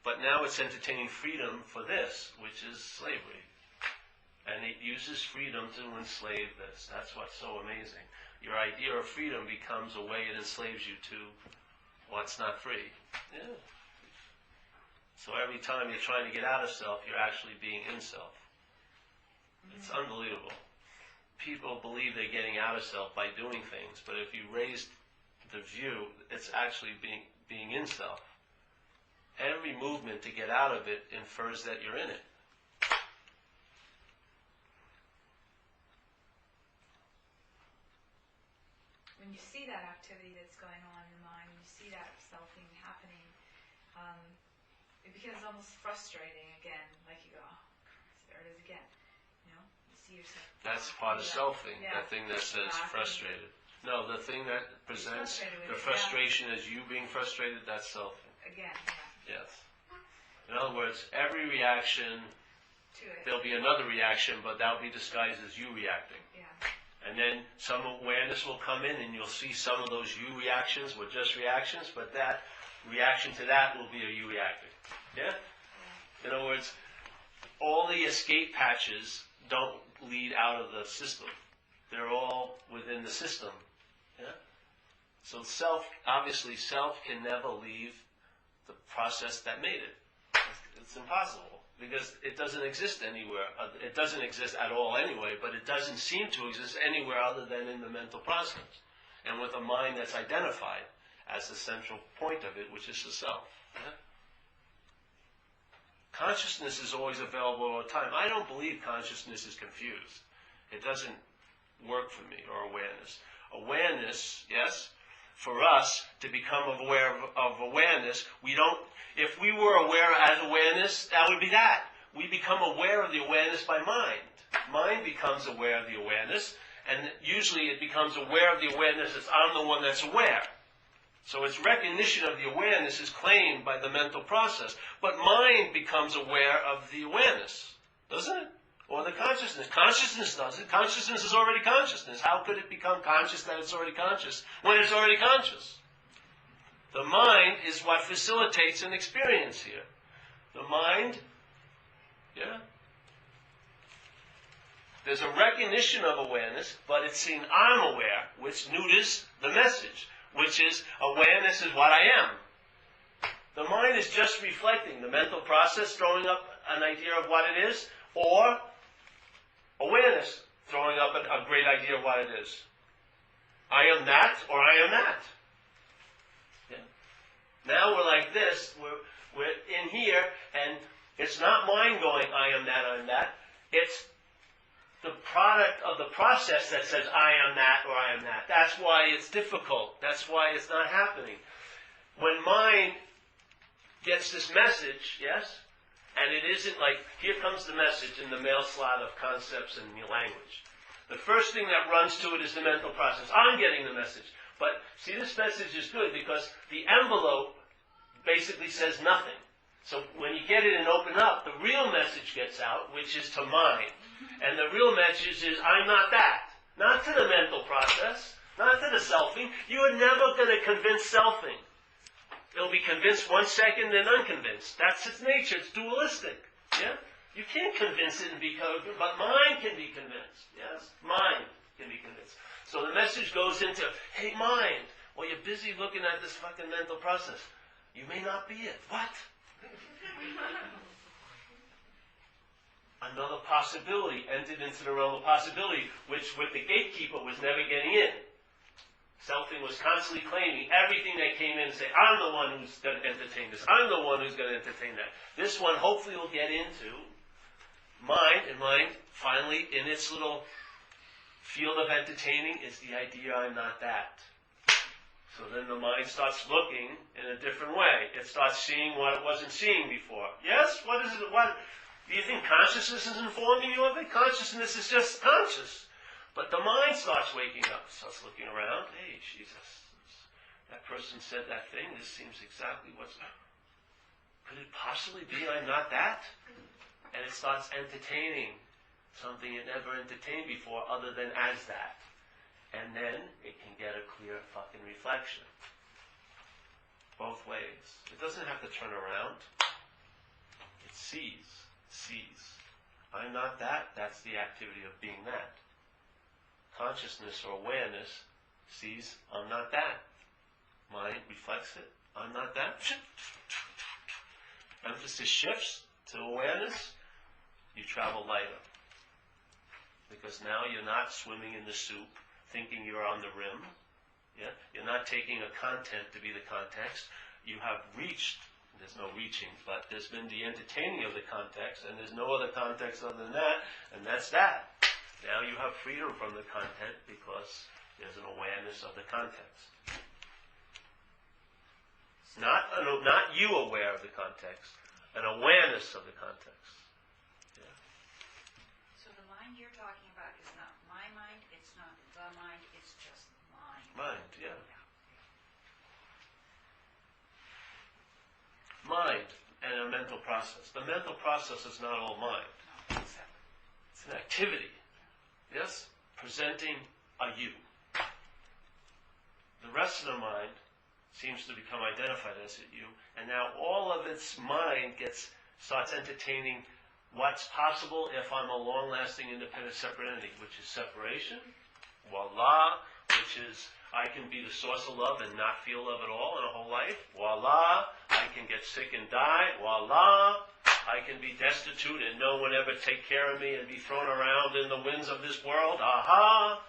But now it's entertaining freedom for this, which is slavery. And it uses freedom to enslave this. That's what's so amazing. Your idea of freedom becomes a way it enslaves you to what's not free. Yeah. So every time you're trying to get out of self, you're actually being in self. It's unbelievable. People believe they're getting out of self by doing things, but if you raise the view, it's actually being in self. Every movement to get out of it infers that you're in it. When you see that activity that's going on in the mind, when you see that selfing happening, it becomes almost frustrating again. Like you go, oh, there it is again. You see yourself. That's part of selfing. Yeah. That thing that says frustrated. No, the thing that presents the Frustrated with it, frustration as you being frustrated, that's selfing. Again, Yes. In other words, every reaction, to it. there'll be another reaction, but that'll be disguised as you reacting. Yeah. And then some awareness will come in, and you'll see some of those you reactions were just reactions, but that reaction to that will be a you reacting. Yeah? In other words, all the escape patches don't lead out of the system. They're all within the system. Yeah? So obviously self can never leave the process that made it. It's impossible, because it doesn't exist anywhere. It doesn't exist at all anyway, but it doesn't seem to exist anywhere other than in the mental process. And with a mind that's identified as the central point of it, which is the self. Yeah? Consciousness is always available all the time. I don't believe consciousness is confused. It doesn't work for me, or awareness. Awareness, yes, for us to become aware of awareness, if we were aware as awareness, that would be that. We become aware of the awareness by mind. Mind becomes aware of the awareness, and usually it becomes aware of the awareness as I'm the one that's aware. So its recognition of the awareness is claimed by the mental process. But mind becomes aware of the awareness, doesn't it? Or the consciousness. Consciousness does it. Consciousness is already consciousness. How could it become conscious that it's already conscious when it's already conscious? The mind is what facilitates an experience here. The mind, yeah? There's a recognition of awareness, but it's seen I'm aware, which neuters the message, which is awareness is what I am. The mind is just reflecting the mental process, throwing up an idea of what it is, or awareness throwing up a great idea of what it is. I am that, or I am that. Yeah. Now we're like this, we're in here, and it's not mind going, I am that, I am that. It's the product of the process that says, I am that, or I am that. That's why it's difficult. That's why it's not happening. When mind gets this message, yes, and it isn't like, here comes the message in the mail slot of concepts and language. The first thing that runs to it is the mental process. I'm getting the message. But see, this message is good because the envelope basically says nothing. So when you get it and open up, the real message gets out, which is to mind. And the real message is, I'm not that. Not to the mental process, not to the selfing. You are never going to convince selfing. It'll be convinced 1 second, then unconvinced. That's its nature. It's dualistic. Yeah? You can't convince it and be coherent, but mind can be convinced. Yes? Mind can be convinced. So the message goes into, hey, mind, well, you're busy looking at this fucking mental process. You may not be it. What? Another possibility entered into the realm of possibility, which with the gatekeeper was never getting in. Selfing was constantly claiming everything that came in and say, I'm the one who's going to entertain this. I'm the one who's going to entertain that. This one hopefully will get into mind, and mind finally in its little field of entertaining is the idea I'm not that. So then the mind starts looking in a different way. It starts seeing what it wasn't seeing before. Yes? What is it? What? Do you think consciousness is informing you of it? Consciousness is just conscious. But the mind starts waking up, starts looking around. Hey, Jesus, that person said that thing. This seems exactly what's... Could it possibly be I'm not that? And it starts entertaining something it never entertained before other than as that. And then it can get a clear fucking reflection. Both ways. It doesn't have to turn around. It sees. I'm not that. That's the activity of being that. Consciousness or awareness sees, I'm not that. Mind reflects it. I'm not that. Emphasis shifts to awareness. You travel lighter. Because now you're not swimming in the soup, thinking you're on the rim. Yeah? You're not taking a content to be the context. You have reached, there's no reaching, but there's been the entertaining of the context, and there's no other context other than that, and that's that. Now you have freedom from the content because there's an awareness of the context. Not you aware of the context, an awareness of the context. Yeah. So the mind you're talking about is not my mind, it's not the mind, it's just mind. Mind, yeah. Mind and a mental process. The mental process is not all mind. No, it's separate. It's an activity. Yes? Presenting a you. The rest of the mind seems to become identified as a you, and now all of its mind starts entertaining what's possible if I'm a long-lasting, independent, separate entity, which is separation, voila, which is I can be the source of love and not feel love at all in a whole life, voila, I can get sick and die, voila, I can be destitute and no one ever take care of me and be thrown around in the winds of this world. Aha!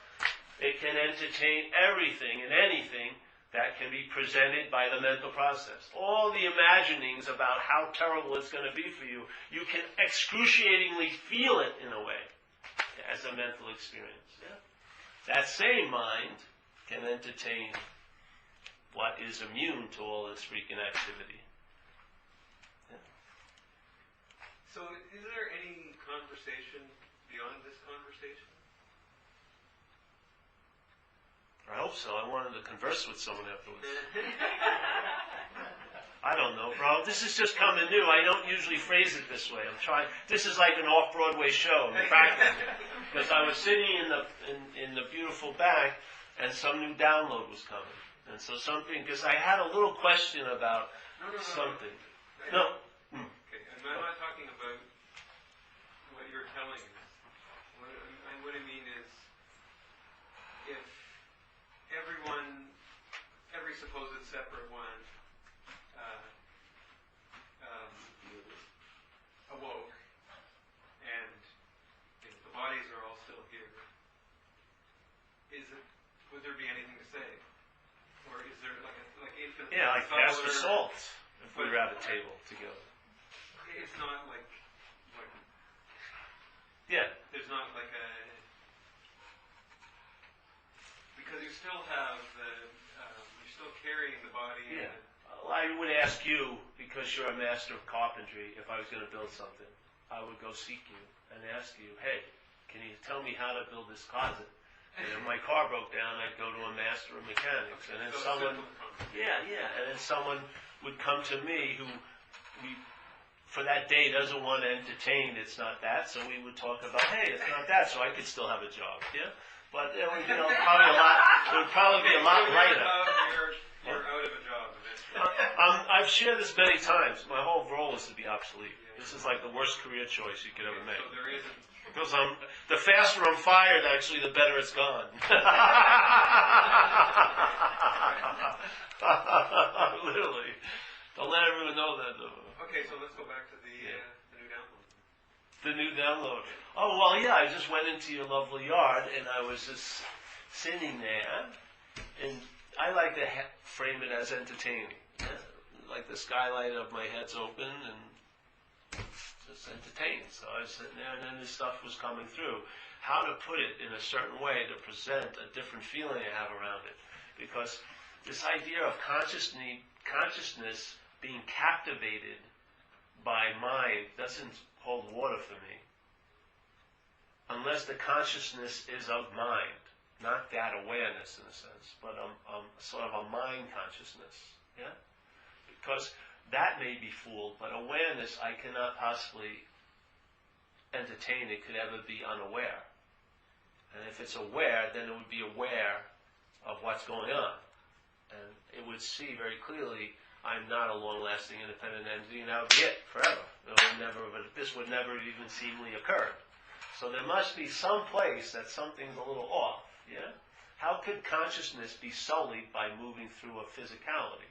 It can entertain everything and anything that can be presented by the mental process. All the imaginings about how terrible it's going to be for you, you can excruciatingly feel it in a way as a mental experience. Yeah? That same mind can entertain what is immune to all this freaking activity. Yeah. So is there any conversation beyond this conversation? I hope so. I wanted to converse with someone afterwards. I don't know, bro. This is just coming new. I don't usually phrase it this way. I'm trying. This is like an off-Broadway show. In fact, because I was sitting in the beautiful back, and some new download was coming, and so something. Because I had a little question about something. No. Okay, I'm not talking about what you're telling us. What I mean is, if every supposed separate one awoke, and if the bodies are all still here, would there be anything to say? Or is there like infinite? Yeah, like pass the salt. If we were at a table together. It's not like Yeah. there's not like a, because you still have you're still carrying the body. Yeah. Well, I would ask you, because you're a master of carpentry, if I was going to build something, I would go seek you and ask you, hey, can you tell me how to build this closet? And if my car broke down, I'd go to a master of mechanics. And then someone, and then someone would come to me who, for that day, doesn't want to entertain, it's not that, so we would talk about, hey, it's not that, so I could still have a job, yeah? But, it would be a lot lighter. You're out of a job eventually. I've shared this many times. My whole role is to be obsolete. This is like the worst career choice you could ever make. So there isn't. Because the faster I'm fired, actually, the better it's gone. Literally. Don't let everyone know that, though. Okay, so let's go back to the new download. The new download. Oh, well, yeah, I just went into your lovely yard, and I was just sitting there, and I like to frame it as entertaining. Yeah? Like the skylight of my head's open, and just entertained. So I was sitting there, and then this stuff was coming through. How to put it in a certain way to present a different feeling I have around it. Because this idea of consciousness being captivated by mind doesn't hold water for me. Unless the consciousness is of mind. Not that awareness, in a sense, but sort of a mind consciousness. Yeah? Because that may be fooled, but awareness, I cannot possibly entertain it, could ever be unaware. And if it's aware, then it would be aware of what's going on. And it would see very clearly, I'm not a long-lasting independent entity, and that would be it forever. This would never even seemingly occur. So there must be some place that something's a little off. Yeah? How could consciousness be sullied by moving through a physicality?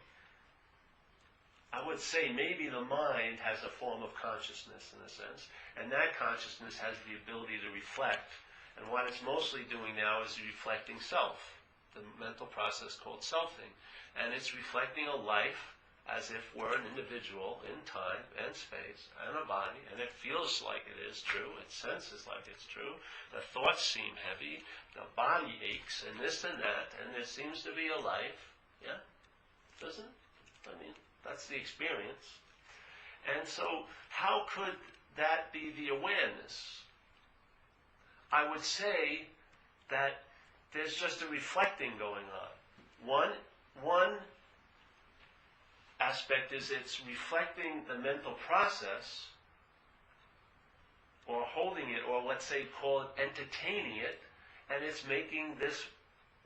I would say maybe the mind has a form of consciousness in a sense, and that consciousness has the ability to reflect. And what it's mostly doing now is reflecting self, the mental process called selfing. And it's reflecting a life as if we're an individual in time and space and a body, and it feels like it is true, it senses like it's true, the thoughts seem heavy, the body aches, and this and that, and there seems to be a life, yeah? Doesn't it? I mean, that's the experience. And so, how could that be the awareness? I would say that there's just a reflecting going on. One aspect is it's reflecting the mental process, or holding it, or let's say call it entertaining it, and it's making this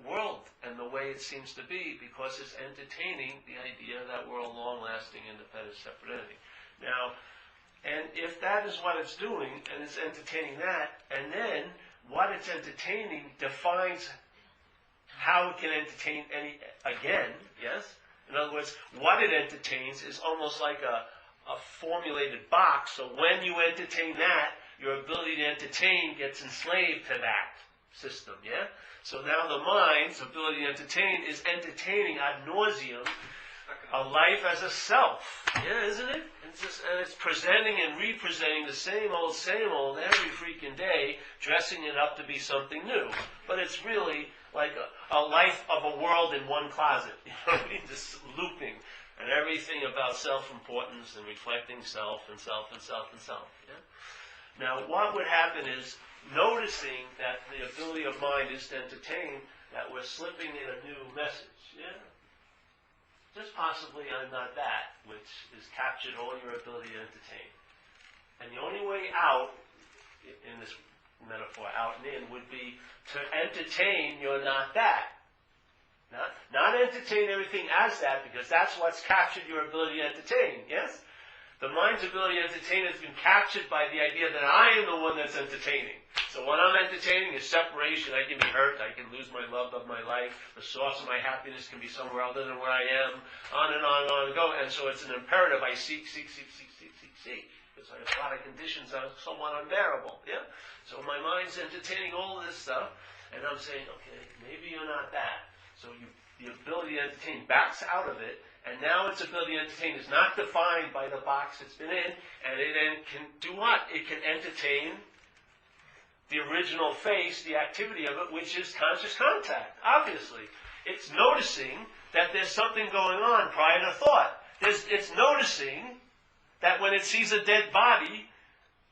world and the way it seems to be, because it's entertaining the idea that we're a long-lasting, independent, separate entity. Now, and if that is what it's doing, and it's entertaining that, and then what it's entertaining defines how it can entertain again, yes? In other words, what it entertains is almost like a formulated box, so when you entertain that, your ability to entertain gets enslaved to that. system, yeah? So now the mind's ability to entertain is entertaining ad nauseum a life as a self, yeah, isn't it? And it's presenting and representing the same old every freaking day, dressing it up to be something new. But it's really like a life of a world in one closet, you know what I mean? Just looping, and everything about self-importance and reflecting self and self and self and self, yeah? Now, what would happen is, noticing that the ability of mind is to entertain, that we're slipping in a new message, yeah? Just possibly I'm not that, which has captured all your ability to entertain. And the only way out, in this metaphor, out and in, would be to entertain you're not that. Not entertain everything as that, because that's what's captured your ability to entertain, yes? The mind's ability to entertain has been captured by the idea that I am the one that's entertaining. So when I'm entertaining is separation. I can be hurt. I can lose my love of my life. The source of my happiness can be somewhere other than where I am. On and on and on and go. And so it's an imperative. I seek. Because I have a lot of conditions that are somewhat unbearable. Yeah? So my mind's entertaining all of this stuff. And I'm saying, okay, maybe you're not that. So the ability to entertain backs out of it. And now its ability to entertain is not defined by the box it's been in, and it then can do what? It can entertain the original face, the activity of it, which is conscious contact, obviously. It's noticing that there's something going on prior to thought. It's noticing that when it sees a dead body,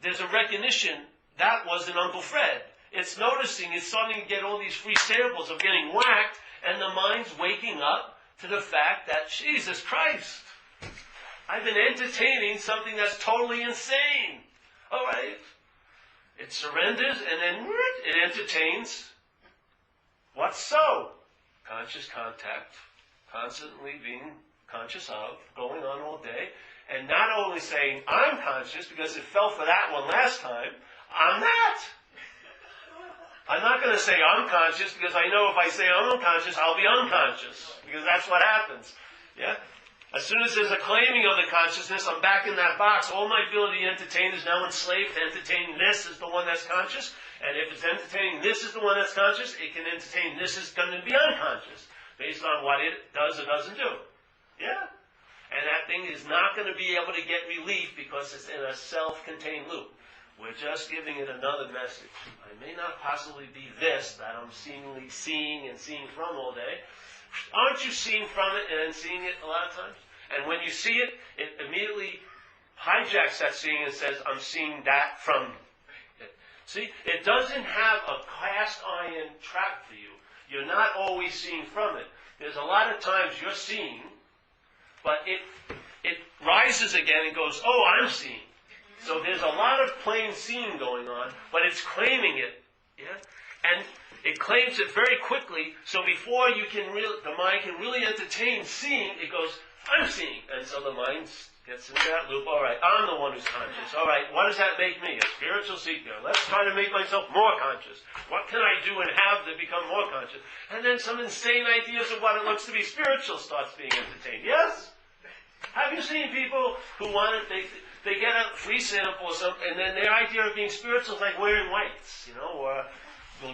there's a recognition, that wasn't Uncle Fred. It's noticing, it's starting to get all these free samples of getting whacked, and the mind's waking up to the fact that, Jesus Christ, I've been entertaining something that's totally insane. All right. It surrenders and then it entertains. What's so? Conscious contact, constantly being conscious of, going on all day, and not only saying, I'm conscious, because it fell for that one last time, I'm not. I'm not going to say I'm conscious, because I know if I say I'm unconscious, I'll be unconscious. Because that's what happens. Yeah? As soon as there's a claiming of the consciousness, I'm back in that box. All my ability to entertain is now enslaved to entertaining this is the one that's conscious. And if it's entertaining this is the one that's conscious, it can entertain this is going to be unconscious. Based on what it does or doesn't do. Yeah? And that thing is not going to be able to get relief because it's in a self-contained loop. We're just giving it another message. I may not possibly be this that I'm seemingly seeing and seeing from all day. Aren't you seeing from it and then seeing it a lot of times? And when you see it, it immediately hijacks that seeing and says, I'm seeing that from it. See, it doesn't have a cast iron trap for you. You're not always seeing from it. There's a lot of times you're seeing, but it rises again and goes, oh, I'm seeing. So there's a lot of plain seeing going on, but it's claiming it, yeah? And it claims it very quickly, so before the mind can really entertain seeing, it goes, I'm seeing. And so the mind gets into that loop, all right, I'm the one who's conscious. All right, what does that make me? A spiritual seeker. Let's try to make myself more conscious. What can I do and have to become more conscious? And then some insane ideas of what it looks to be spiritual starts being entertained. Yes? Have you seen people who want it, they get a free sample or something, and then their idea of being spiritual is like wearing whites, or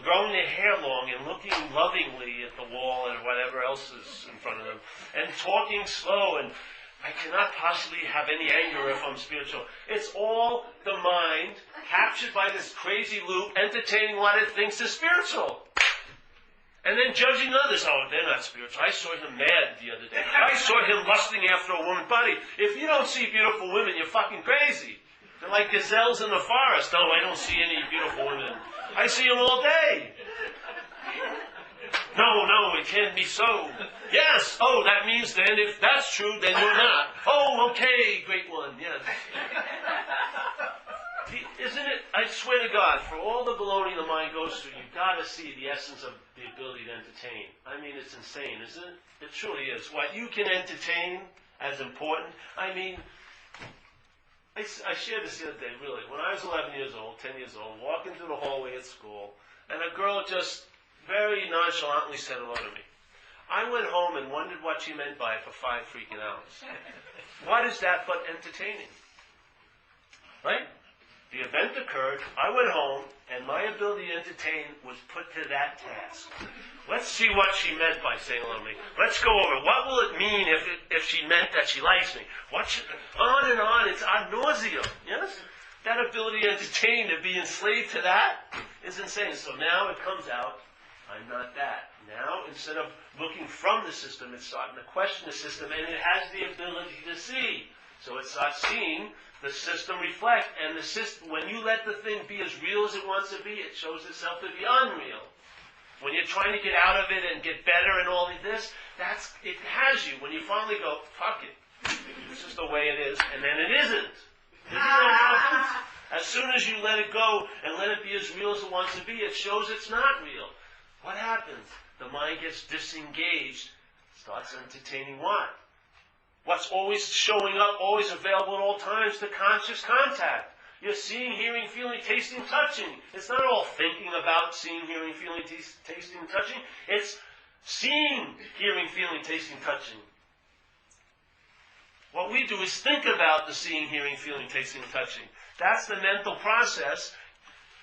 growing their hair long and looking lovingly at the wall and whatever else is in front of them, and talking slow, and I cannot possibly have any anger if I'm spiritual. It's all the mind captured by this crazy loop, entertaining what it thinks is spiritual. And then judging others. Oh, they're not spiritual. I saw him mad the other day. I saw him lusting after a woman's body. If you don't see beautiful women, you're fucking crazy. They're like gazelles in the forest. No, I don't see any beautiful women. I see them all day. No, it can't be so. Yes. Oh, that means then if that's true, then you're not. Oh, okay, great one. Yes. Isn't it? I swear to God, for all the baloney the mind goes through, you've got to see the essence of the ability to entertain. I mean, it's insane, isn't it? It truly is. What you can entertain as important. I mean, I shared this the other day, really. When I was 11 years old, 10 years old, walking through the hallway at school, and a girl just very nonchalantly said hello to me. I went home and wondered what she meant by it for 5 freaking hours. What is that but entertaining? Right? The event occurred, I went home, and my ability to entertain was put to that task. Let's see what she meant by saying hello to me. Let's go over, what will it mean if she meant that she likes me? On and on, it's ad nauseum, yes? That ability to entertain, to be enslaved to that, is insane. So now it comes out, I'm not that. Now, instead of looking from the system, it's starting to question the system, and it has the ability to see. So it starts seeing the system reflect, and the system, when you let the thing be as real as it wants to be, it shows itself to be unreal. When you're trying to get out of it and get better and all of this, it has you. When you finally go, fuck it, this is the way it is, and then it isn't. Isn't that what happens? As soon as you let it go and let it be as real as it wants to be, it shows it's not real. What happens? The mind gets disengaged, starts entertaining what? What's always showing up, always available at all times, the conscious contact. You're seeing, hearing, feeling, tasting, touching. It's not all thinking about seeing, hearing, feeling, tasting, touching. It's seeing, hearing, feeling, tasting, touching. What we do is think about the seeing, hearing, feeling, tasting, touching. That's the mental process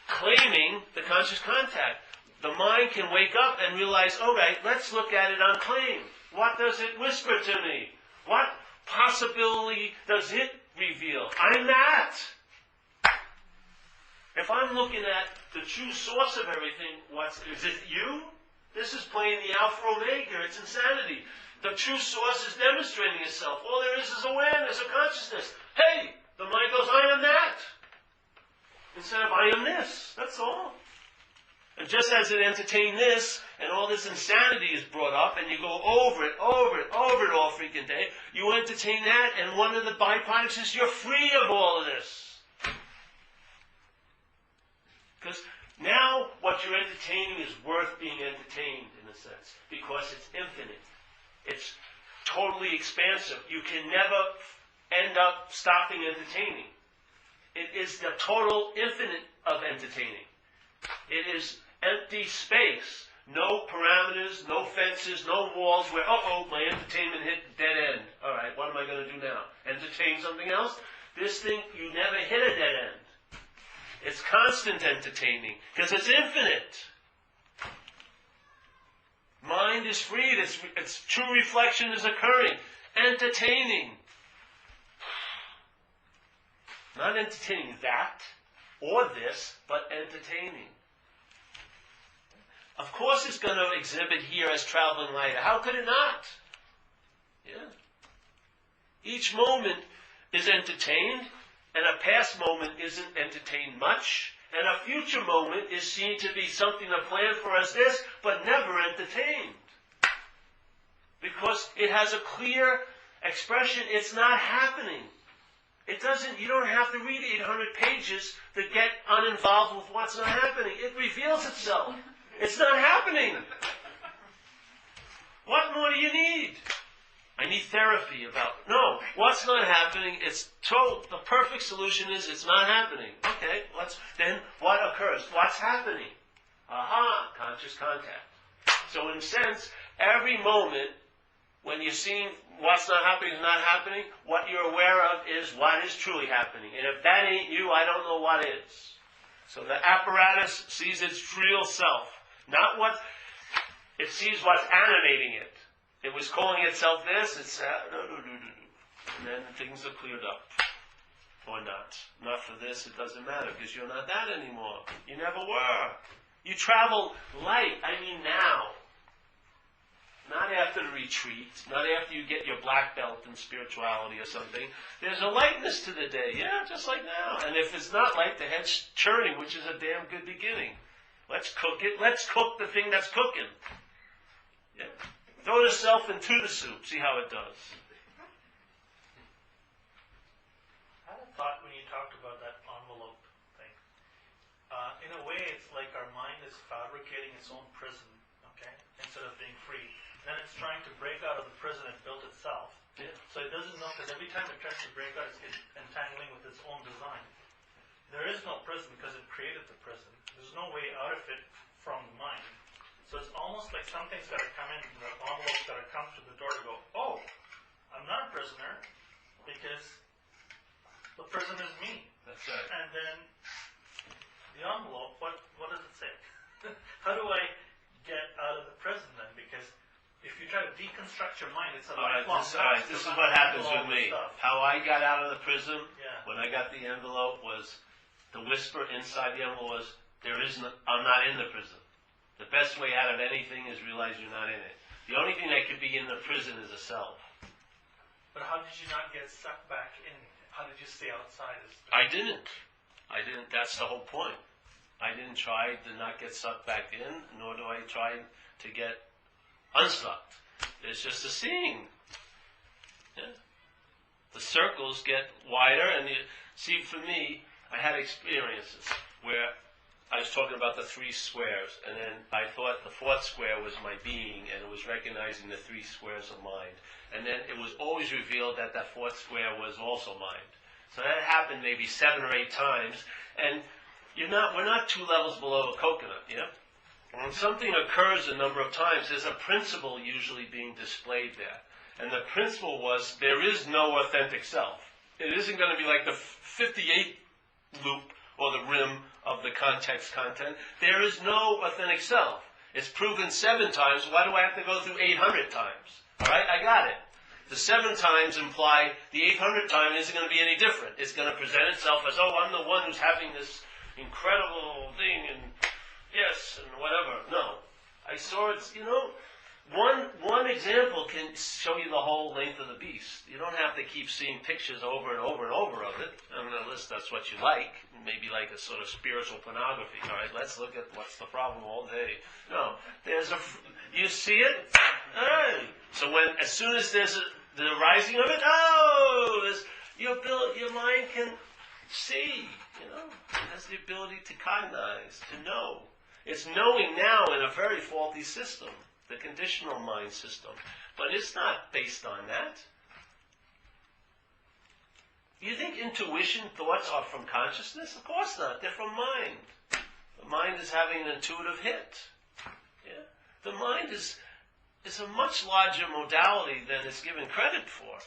claiming the conscious contact. The mind can wake up and realize, all right, let's look at it unclaimed. What does it whisper to me? What possibility does it reveal? I'm that. If I'm looking at the true source of everything, is it you? This is playing the Alpha Omega. It's insanity. The true source is demonstrating itself. All there is awareness, a consciousness. Hey, the mind goes, I am that. Instead of I am this. That's all. And just as it entertained this, and all this insanity is brought up, and you go over it all freaking day, you entertain that, and one of the byproducts is you're free of all of this. Because now what you're entertaining is worth being entertained, in a sense, because it's infinite. It's totally expansive. You can never end up stopping entertaining. It is the total infinite of entertaining. It is empty space. No parameters, no fences, no walls where, my entertainment hit dead end. All right, what am I going to do now? Entertain something else? This thing, you never hit a dead end. It's constant entertaining because it's infinite. Mind is freed. Its true reflection is occurring. Entertaining. Not entertaining that or this, but entertaining. Of course it's going to exhibit here as traveling light. How could it not? Yeah. Each moment is entertained, and a past moment isn't entertained much, and a future moment is seen to be something to plan for as this, but never entertained. Because it has a clear expression, it's not happening. You don't have to read 800 pages to get uninvolved with what's not happening. It reveals itself. It's not happening. What more do you need? I need therapy about it. No, what's not happening, the perfect solution is it's not happening. Okay, then what occurs? What's happening? Aha, conscious contact. So in a sense, every moment when you're seeing what's not happening is not happening, what you're aware of is what is truly happening. And if that ain't you, I don't know what is. So the apparatus sees its real self. Not what, it sees what's animating it. It was calling itself this, it's that, and then things are cleared up. Or not. Not for this, it doesn't matter, because you're not that anymore. You never were. You travel light, now. Not after the retreat, not after you get your black belt in spirituality or something. There's a lightness to the day, just like now. And if it's not light, the head's churning, which is a damn good beginning. Let's cook it. Let's cook the thing that's cooking. Yeah. Throw yourself into the soup. See how it does. I had a thought when you talked about that envelope thing. In a way, it's like our mind is fabricating its own prison, okay, instead of being free. Then it's trying to break out of the prison it built itself. Yeah. So it doesn't know, because every time it tries to break out, it's entangling with its own design. There is no prison because it created the prison. There's no way out of it from the mind. So it's almost like something's got to come in, the envelope's got to come to the door to go, I'm not a prisoner, because the prison is me. That's right. And then the envelope, what does it say? How do I get out of the prison then? Because if you try to deconstruct your mind, it's a lifelong process. This is what happens all with this me. stuff. How I got out of the prison Yeah. when I got the envelope was the whisper inside the envelope was, I'm not in the prison. The best way out of anything is realize you're not in it. The only thing that could be in the prison is a self. But how did you not get sucked back in? How did you stay outside? I didn't. That's the whole point. I didn't try to not get sucked back in, nor do I try to get unsucked. It's just a seeing. Yeah. The circles get wider, and see, for me, I had experiences where I was talking about the three squares, and then I thought the fourth square was my being, and it was recognizing the three squares of mind. And then it was always revealed that that fourth square was also mind. So that happened maybe 7 or 8 times, and we're not 2 levels below a coconut, yeah? When something occurs a number of times, there's a principle usually being displayed there. And the principle was, there is no authentic self. It isn't going to be like the 58th loop or the rim of the context content. There is no authentic self. It's proven 7 times. Why do I have to go through 800 times? All right, I got it. The 7 times imply the 800th time isn't going to be any different. It's going to present itself as, oh, I'm the one who's having this incredible thing, and yes, and whatever. No. I saw it, one example can show you the whole length of the beast. You don't have to keep seeing pictures over and over and over of it. I mean, unless that's what you like. Maybe like a sort of spiritual pornography. All right, let's look at what's the problem all day. No, you see it? All right. So as soon as there's the rising of it, your mind can see, it has the ability to cognize, to know. It's knowing now in a very faulty system, the conditional mind system. But it's not based on that. You think intuition, thoughts are from consciousness? Of course not. They're from mind. The mind is having an intuitive hit. Yeah? The mind is a much larger modality than it's given credit for.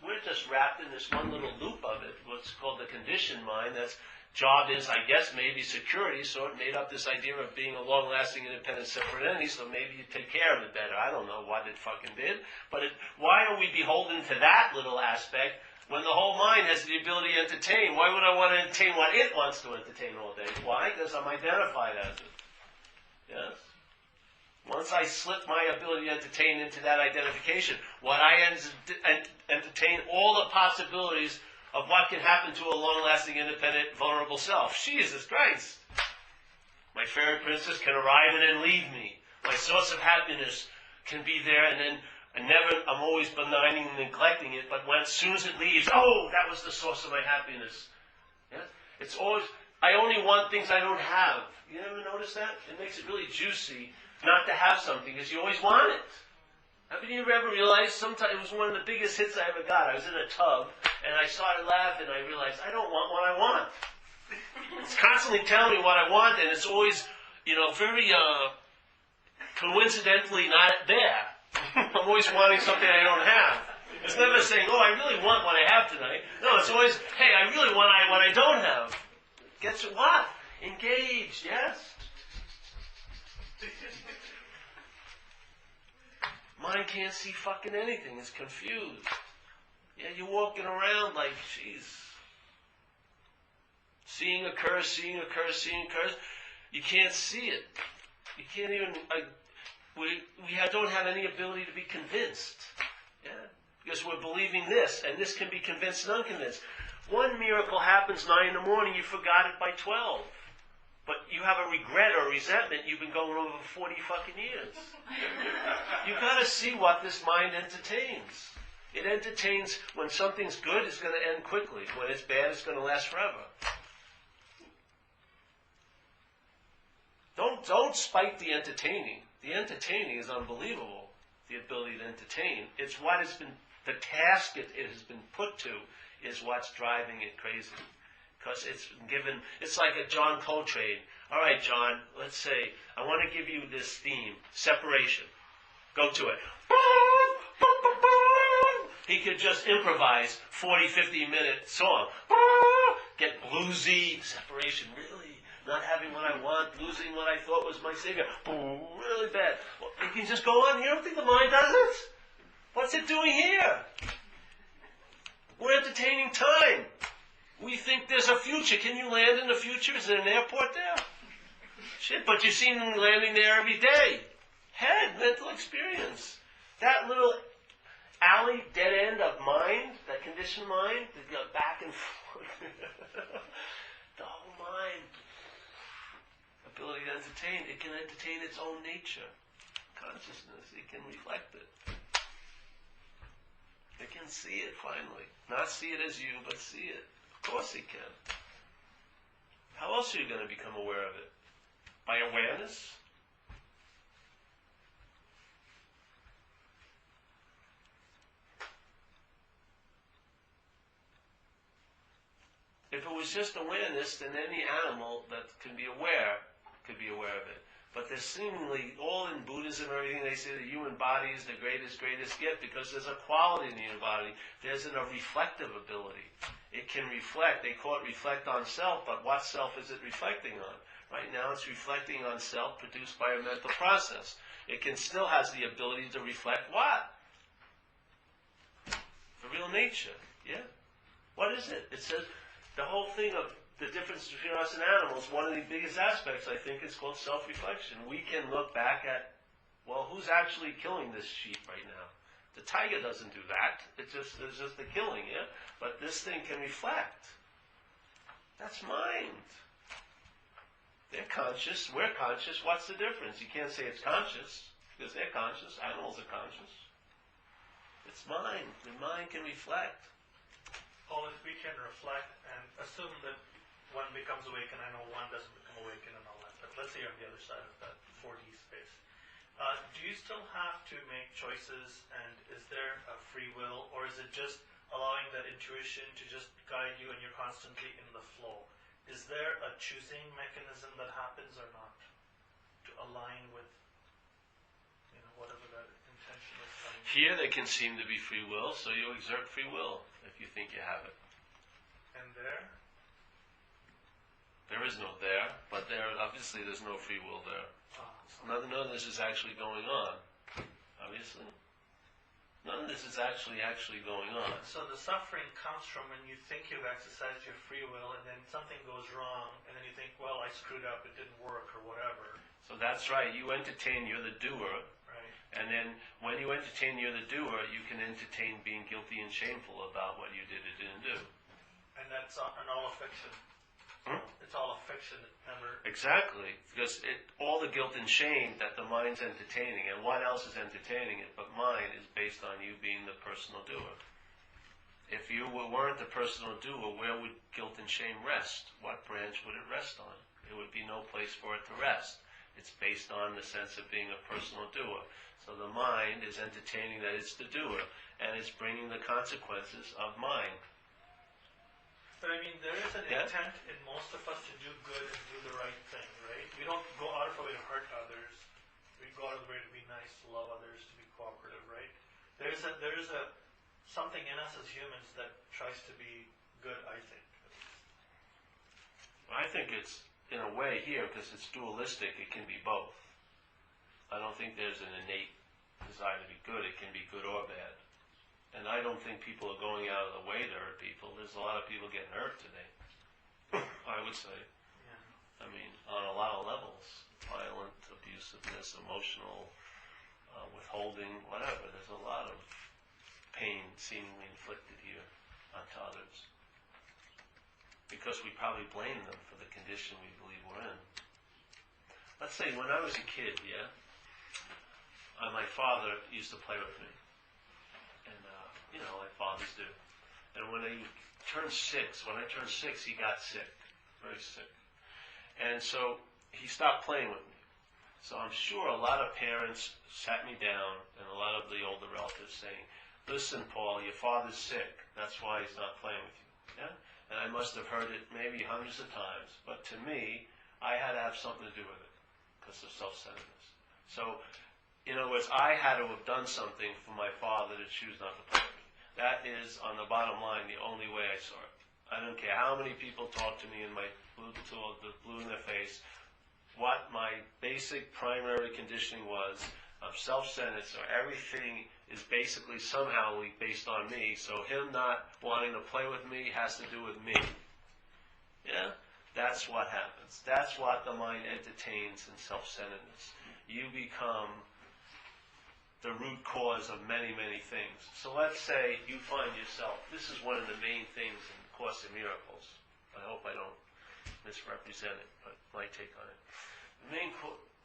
We're just wrapped in this one little loop of it, what's called the conditioned mind. That's job is, I guess, maybe security, so it made up this idea of being a long-lasting, independent, separate entity, so maybe you take care of it better. I don't know what it fucking did. But why are we beholden to that little aspect when the whole mind has the ability to entertain? Why would I want to entertain what it wants to entertain all day? Why? Because I'm identified as it. Yes? Once I slip my ability to entertain into that identification, what I entertain all the possibilities of what can happen to a long-lasting, independent, vulnerable self. Jesus Christ! My fairy princess can arrive and then leave me. My source of happiness can be there, and then I'm always benigning and neglecting it, but as soon as it leaves, that was the source of my happiness. Yeah? It's always, I only want things I don't have. You ever notice that? It makes it really juicy not to have something, because you always want it. Haven't you ever realized, sometimes it was one of the biggest hits I ever got. I was in a tub, and I started laughing, and I realized, I don't want what I want. It's constantly telling me what I want, and it's always, very coincidentally not there. I'm always wanting something I don't have. It's never saying, I really want what I have tonight. No, it's always, hey, I really want what I don't have. Gets what? Engaged, yes? Mind can't see fucking anything. It's confused. Yeah, you're walking around like, jeez. Seeing occurs, seeing occurs, seeing occurs. You can't see it. You can't even, we don't have any ability to be convinced. Yeah? Because we're believing this, and this can be convinced and unconvinced. One miracle happens 9 in the morning, you forgot it by 12. But you have a regret or a resentment you've been going over for 40 fucking years. You've got to see what this mind entertains. It entertains when something's good, it's going to end quickly. When it's bad, it's going to last forever. Don't spite the entertaining. The entertaining is unbelievable, the ability to entertain. It's what has been, the task it has been put to is what's driving it crazy. Because it's like a John Coltrane. All right, John, let's say, I want to give you this theme, separation. Go to it. He could just improvise 40, 50-minute song. get bluesy, separation, really, not having what I want, losing what I thought was my savior, boom, really bad. Well, you can just go on. You don't think the mind does it? What's it doing here? We're entertaining time. We think there's a future. Can you land in the future? Is there an airport there? Shit, but you see them landing there every day. Head, mental experience. That little alley, dead end of mind, that conditioned mind, that go back and forth. The whole mind, ability to entertain, it can entertain its own nature. Consciousness, it can reflect it. It can see it finally. Not see it as you, but see it. Of course it can. How else are you going to become aware of it? By awareness? If it was just awareness, then any animal that can be aware could be aware of it. But there's seemingly, all in Buddhism and everything, they say the human body is the greatest gift because there's a quality in the human body. There's a reflective ability. It can reflect. They call it reflect on self, but what self is it reflecting on? Right now it's reflecting on self produced by a mental process. It can still has the ability to reflect what? The real nature. Yeah? What is it? It says the whole thing of the difference between us and animals, one of the biggest aspects, I think, is called self-reflection. We can look back at, well, who's actually killing this sheep right now? The tiger doesn't do that. It's just the killing, yeah? But this thing can reflect. That's mind. They're conscious. We're conscious. What's the difference? You can't say it's conscious because they're conscious. Animals are conscious. It's mind. The mind can reflect. Well, if we can reflect and assume that one becomes awakened, I know one doesn't become awakened and all that, but let's say you're on the other side of that 4D space. Do you still have to make choices, and is there a free will, or is it just allowing that intuition to just guide you and you're constantly in the flow? Is there a choosing mechanism that happens or not to align with, whatever that intention is? Here there can seem to be free will, so you exert free will if you think you have it. And there? There is no there, but obviously there's no free will there. None of this is actually going on, obviously. None of this is actually going on. So the suffering comes from when you think you've exercised your free will and then something goes wrong and then you think, well, I screwed up, it didn't work or whatever. So that's right. You entertain, you're the doer. Right. And then when you entertain, you're the doer, you can entertain being guilty and shameful about what you did or didn't do. And that's all a fiction. It's all a fiction. It never... Exactly. Because all the guilt and shame that the mind's entertaining, and what else is entertaining it but mind, is based on you being the personal doer. If you weren't the personal doer, where would guilt and shame rest? What branch would it rest on? There would be no place for it to rest. It's based on the sense of being a personal doer. So the mind is entertaining that it's the doer, and it's bringing the consequences of mind. But I mean, there is an intent in most of us to do good and do the right thing, right? We don't go out of our way to hurt others. We go out of our way to be nice, to love others, to be cooperative, right? There is a something in us as humans that tries to be good, I think. I think it's, in a way here, because it's dualistic, it can be both. I don't think there's an innate desire to be good. It can be good or bad. And I don't think people are going out of the way to hurt people. There's a lot of people getting hurt today, I would say. Yeah. I mean, on a lot of levels. Violent, abusiveness, emotional, withholding, whatever. There's a lot of pain seemingly inflicted here onto others. Because we probably blame them for the condition we believe we're in. Let's say when I was a kid, my father used to play with me. And, like fathers do. And when I turned 6, he got sick. Very sick. And so he stopped playing with me. So I'm sure a lot of parents sat me down, and a lot of the older relatives saying, listen, Paul, your father's sick. That's why he's not playing with you. Yeah? And I must have heard it maybe hundreds of times. But to me, I had to have something to do with it because of self-centeredness. So, in other words, I had to have done something for my father to choose not to play with me. That is, on the bottom line, the only way I saw it. I don't care how many people talk to me and my blue in their face, what my basic primary conditioning was, I'm self-centered, so everything is basically somehow based on me, so him not wanting to play with me has to do with me. Yeah? That's what happens. That's what the mind entertains in self-centeredness. You become the root cause of many, many things. So let's say you find yourself, this is one of the main things in Course in Miracles. I hope I don't misrepresent it, but my take on it. The main,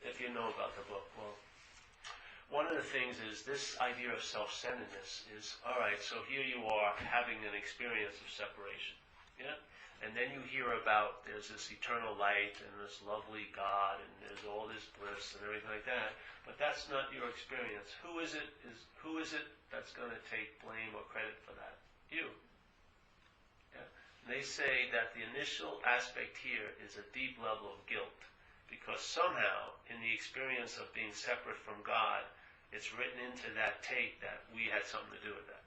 if you know about the book, well, one of the things is this idea of self-centeredness is, all right, so here you are having an experience of separation, yeah? And then you hear about there's this eternal light and this lovely God and there's all this bliss and everything like that, but that's not your experience. Who is it that's going to take blame or credit for that? You. Yeah? And they say that the initial aspect here is a deep level of guilt. Because somehow, in the experience of being separate from God, it's written into that tape that we had something to do with that.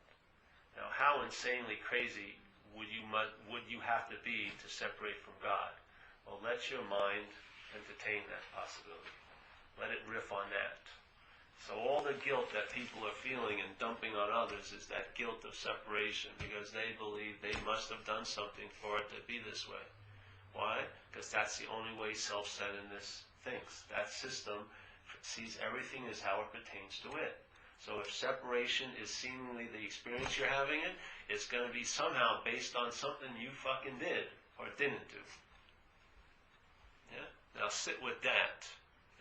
Now, how insanely crazy would you have to be to separate from God? Well, let your mind entertain that possibility. Let it riff on that. So all the guilt that people are feeling and dumping on others is that guilt of separation because they believe they must have done something for it to be this way. Why? Because that's the only way self-centeredness thinks. That system sees everything as how it pertains to it. So if separation is seemingly the experience you're having it's going to be somehow based on something you fucking did or didn't do. Yeah? Now sit with that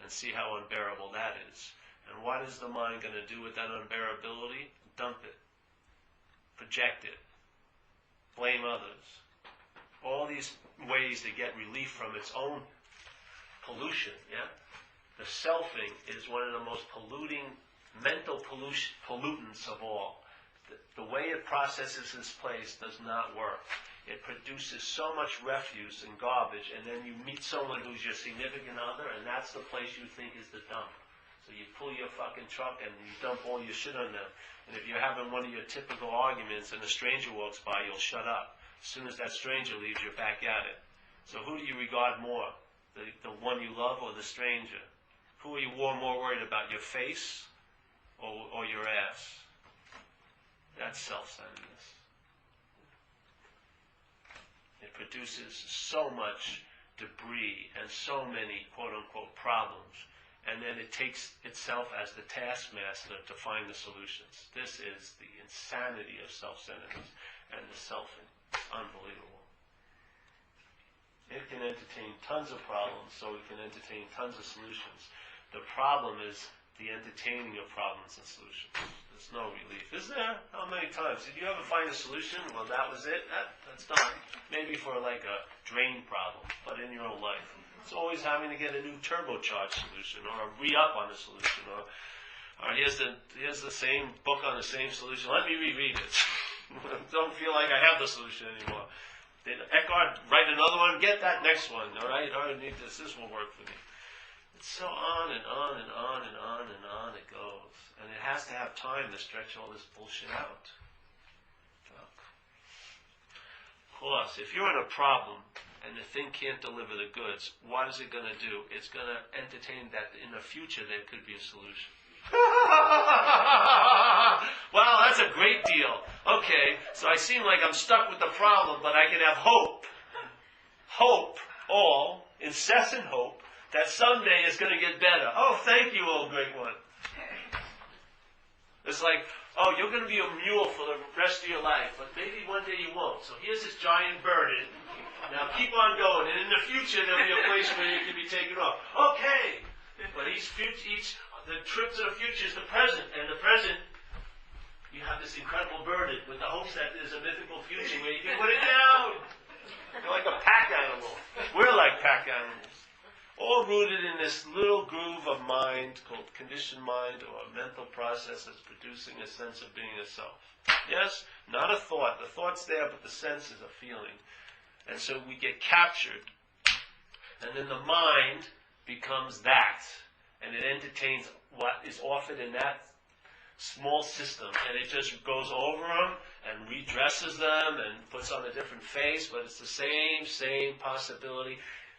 and see how unbearable that is. And what is the mind going to do with that unbearability? Dump it. Project it. Blame others. All these ways to get relief from its own pollution, yeah? The selfing is one of the most polluting, mental pollutants of all. The way it processes its place does not work. It produces so much refuse and garbage, and then you meet someone who's your significant other, and that's the place you think is the dump. So you pull your fucking truck and you dump all your shit on them. And if you're having one of your typical arguments and a stranger walks by, you'll shut up. As soon as that stranger leaves, you're back at it. So who do you regard more? The one you love or the stranger? Who are you more worried about, your face or your ass? That's self-centeredness. It produces so much debris and so many quote-unquote problems, and then it takes itself as the taskmaster to find the solutions. This is the insanity of self-centeredness and the selfing. It's unbelievable. It can entertain tons of problems, so it can entertain tons of solutions. The problem is the entertaining of problems and solutions. There's no relief. Is there? How many times? Did you ever find a solution? Well, that was it? That's done. Maybe for like a drain problem, but in your own life. It's always having to get a new turbocharged solution or a re-up on the solution. Or here's the same book on the same solution. Let me reread it. Don't feel like I have the solution anymore. Did Eckhart write another one? Get that next one, all right? I need this. This will work for me. It's so on and on and on and on and on it goes. And it has to have time to stretch all this bullshit out. Of course, if you're in a problem and the thing can't deliver the goods, what is it going to do? It's going to entertain that in the future there could be a solution. Wow, that's a great deal. Okay, so I seem like I'm stuck with the problem, but I can have hope. Hope, all, incessant hope, that someday it's going to get better. Oh, thank you, old great one. It's like, oh, you're going to be a mule for the rest of your life, but maybe one day you won't. So here's this giant burden. Now keep on going, and in the future there'll be a place where you can be taken off. Okay, but the trip to the future is the present, and the present, you have this incredible burden with the hopes that there's a mythical future where you can put it down. You're like a pack animal. We're like pack animals. All rooted in this little groove of mind called conditioned mind or a mental process that's producing a sense of being a self. Yes? Not a thought. The thought's there, but the sense is a feeling. And so we get captured. And then the mind becomes that. And it entertains what is offered in that small system, and it just goes over them, and redresses them and puts on a different face, but it's the same possibility,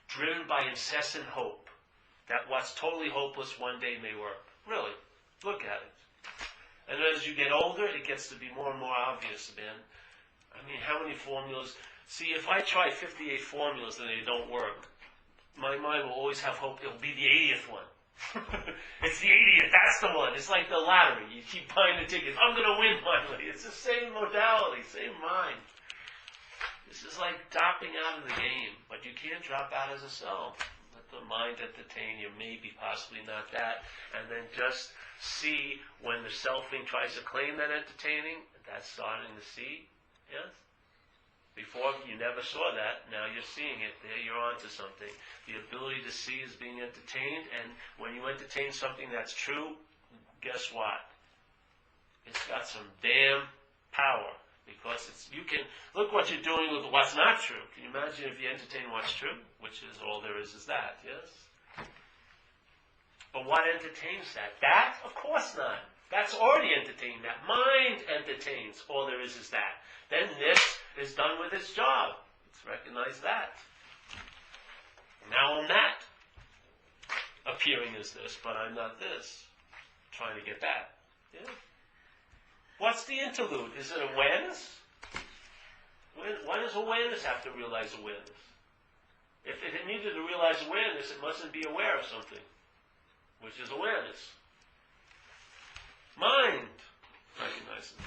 driven by incessant hope that what's totally hopeless one day may work. Really, look at it. And as you get older, it gets to be more and more obvious, man. I mean, how many formulas? See, if I try 58 formulas and they don't work, my mind will always have hope it'll be the 80th one. It's the 80th, that's the one. It's like the lottery. You keep buying the tickets. I'm going to win finally. It's the same modality, same mind. This is like dropping out of the game, but you can't drop out as a self. Let the mind entertain you, maybe, possibly not that, and then just see when the selfing tries to claim that entertaining, that's starting to see. Yes? Before, you never saw that. Now you're seeing it. There, you're onto something. The ability to see is being entertained, and when you entertain something that's true, guess what? It's got some damn power. Because you can, look what you're doing with what's not true. Can you imagine if you entertain what's true? Which is all there is that, yes? But what entertains that? That? Of course not. That's already entertained. That mind entertains. All there is that. Then this is done with its job. Let's recognize that. Now I'm that. Appearing as this, but I'm not this. Trying to get that. Yeah. What's the interlude? Is it awareness? Why does awareness have to realize awareness? If it needed to realize awareness, it mustn't be aware of something, which is awareness. Mind recognizes it.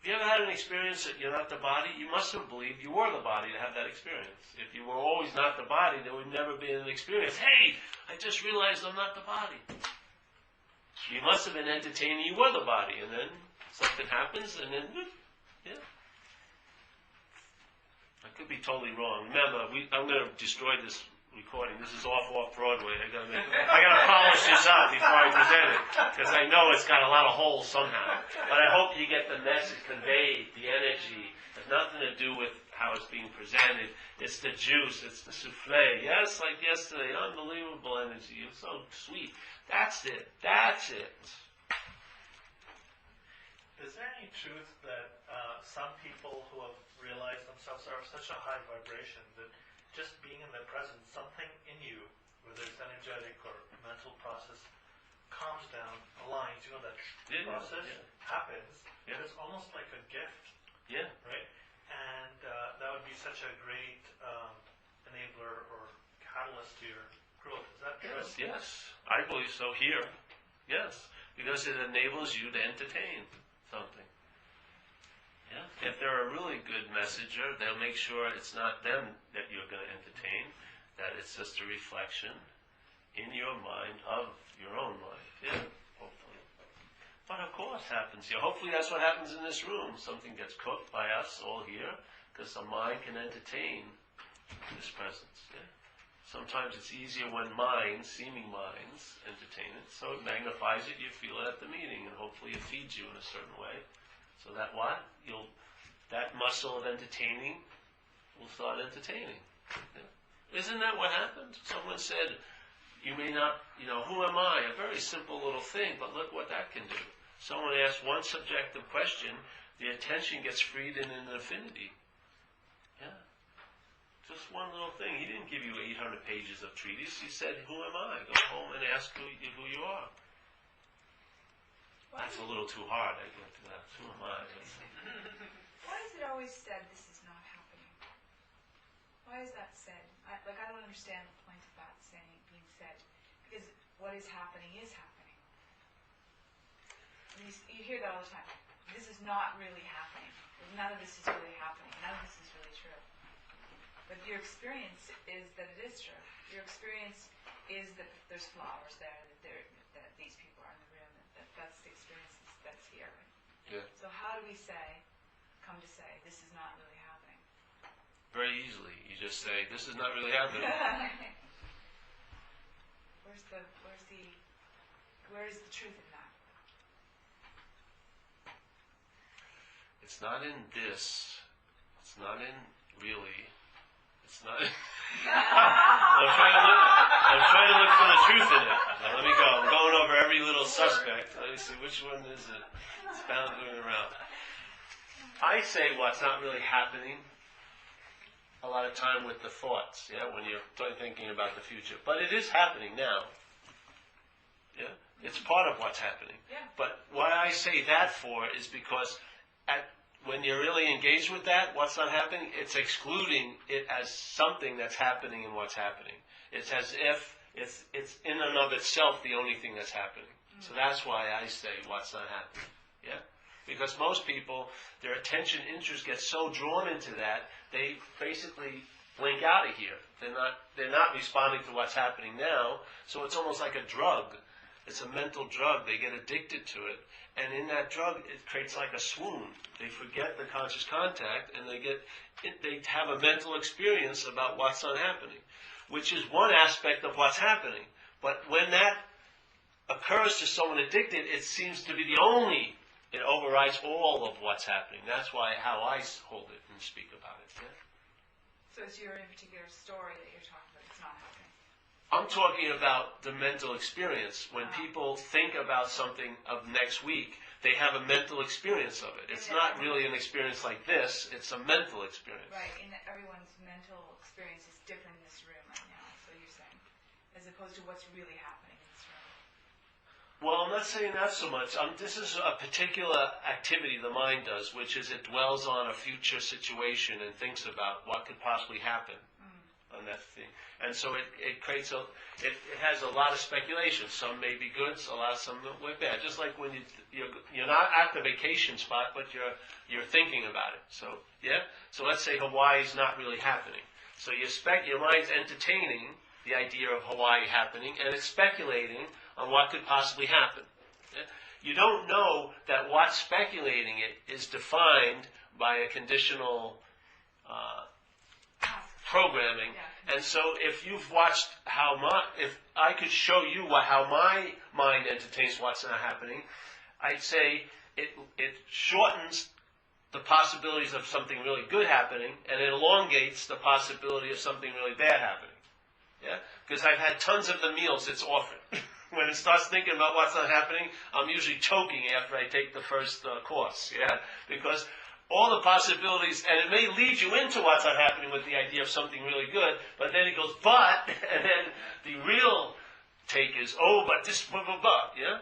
Have you ever had an experience that you're not the body? You must have believed you were the body to have that experience. If you were always not the body, there would never be an experience. Hey, I just realized I'm not the body. You must have been entertaining you were the body, and then something happens, and then, yeah. I could be totally wrong. Remember, I'm going to destroy this recording. This is off Broadway. I got to polish this up before I present it, because I know it's got a lot of holes somehow. But I hope you get the message conveyed, the energy. It has nothing to do with how it's being presented. It's the juice. It's the souffle. Yes, like yesterday. Unbelievable energy. It's so sweet. That's it. That's it. Is there any truth that some people who have realized themselves are such a high vibration that just being in their presence, something in you, whether it's energetic or mental process, calms down, aligns, that process happens. Yeah. It's almost like a gift, Yeah. right? And that would be such a great enabler or catalyst to your growth. Is that true? Yes. I believe so here. Yes. Because it enables you to entertain something. Yeah. If they're a really good messenger, they'll make sure it's not them that you're going to entertain, that it's just a reflection in your mind of your own mind. Yeah, hopefully. But of course happens here. Hopefully that's what happens in this room. Something gets cooked by us all here, because the mind can entertain this presence. Yeah. Sometimes it's easier when minds, seeming minds, entertain it. So it magnifies it, you feel it at the meeting, and hopefully it feeds you in a certain way. So that what? That muscle of entertaining will start entertaining. Yeah. Isn't that what happened? Someone said, you may not, who am I? A very simple little thing, but look what that can do. Someone asked one subjective question, the attention gets freed in an affinity. Yeah. Just one little thing. He didn't give you 800 pages of treatise. He said, who am I? Go home and ask who you are. That's a little too hard, I get to that. Who am I? Why is it always said this is not happening? Why is that said? I don't understand the point of that being said. Because what is happening is happening. You hear that all the time. This is not really happening. None of this is really happening. None of this is really true. But your experience is that it is true. Your experience is that there's flowers there, that these people are in the room, that's the experience that's here. Yeah. So how do we come to say, this is not really happening? Very easily. You just say, this is not really happening. Where is the truth in that? It's not in this. It's not in really. It's not. I'm trying to look for the truth in it. Now, let me go. I'm going over every little suspect. Let me see which one is it. It's bouncing around. I say what's not really happening a lot of time with the thoughts, when you're thinking about the future. But it is happening now. Yeah? It's part of what's happening. Yeah. But what I say that for is because when you're really engaged with that, what's not happening, it's excluding it as something that's happening in what's happening. It's as if it's in and of itself the only thing that's happening. So that's why I say what's not happening. Yeah? Because most people, their attention interest gets so drawn into that, they basically blink out of here. They're not responding to what's happening now, so it's almost like a drug. It's a mental drug. They get addicted to it. And in that drug, it creates like a swoon. They forget the conscious contact, and they have a mental experience about what's not happening, which is one aspect of what's happening. But when that occurs to someone addicted, it seems to be it overrides all of what's happening. That's how I hold it and speak about it. Yeah? So it's your particular story that you're talking about. It's not happening. I'm talking about the mental experience. When people think about something of next week, they have a mental experience of it. It's not really an experience like this. It's a mental experience. Right, and everyone's mental experience is different in this room right now, so you're saying, as opposed to what's really happening in this room. Well, I'm not saying that so much. This is a particular activity the mind does, which is it dwells on a future situation and thinks about what could possibly happen on that thing. And so it creates it has a lot of speculation. Some may be good, some may be bad. Just like when you're not at the vacation spot, but you're thinking about it. So So let's say Hawaii's not really happening. So your mind's entertaining the idea of Hawaii happening, and it's speculating on what could possibly happen. Yeah? You don't know that what's speculating it is defined by a conditional programming. Yeah. And so if you've watched if I could show you how my mind entertains what's not happening, I'd say it shortens the possibilities of something really good happening, and it elongates the possibility of something really bad happening. Yeah? Because I've had tons of the meals it's offered. When it starts thinking about what's not happening, I'm usually choking after I take the first course. Yeah? Because all the possibilities, and it may lead you into what's not happening with the idea of something really good, but then it goes, and then the real take is, but this, blah, blah, blah. Yeah?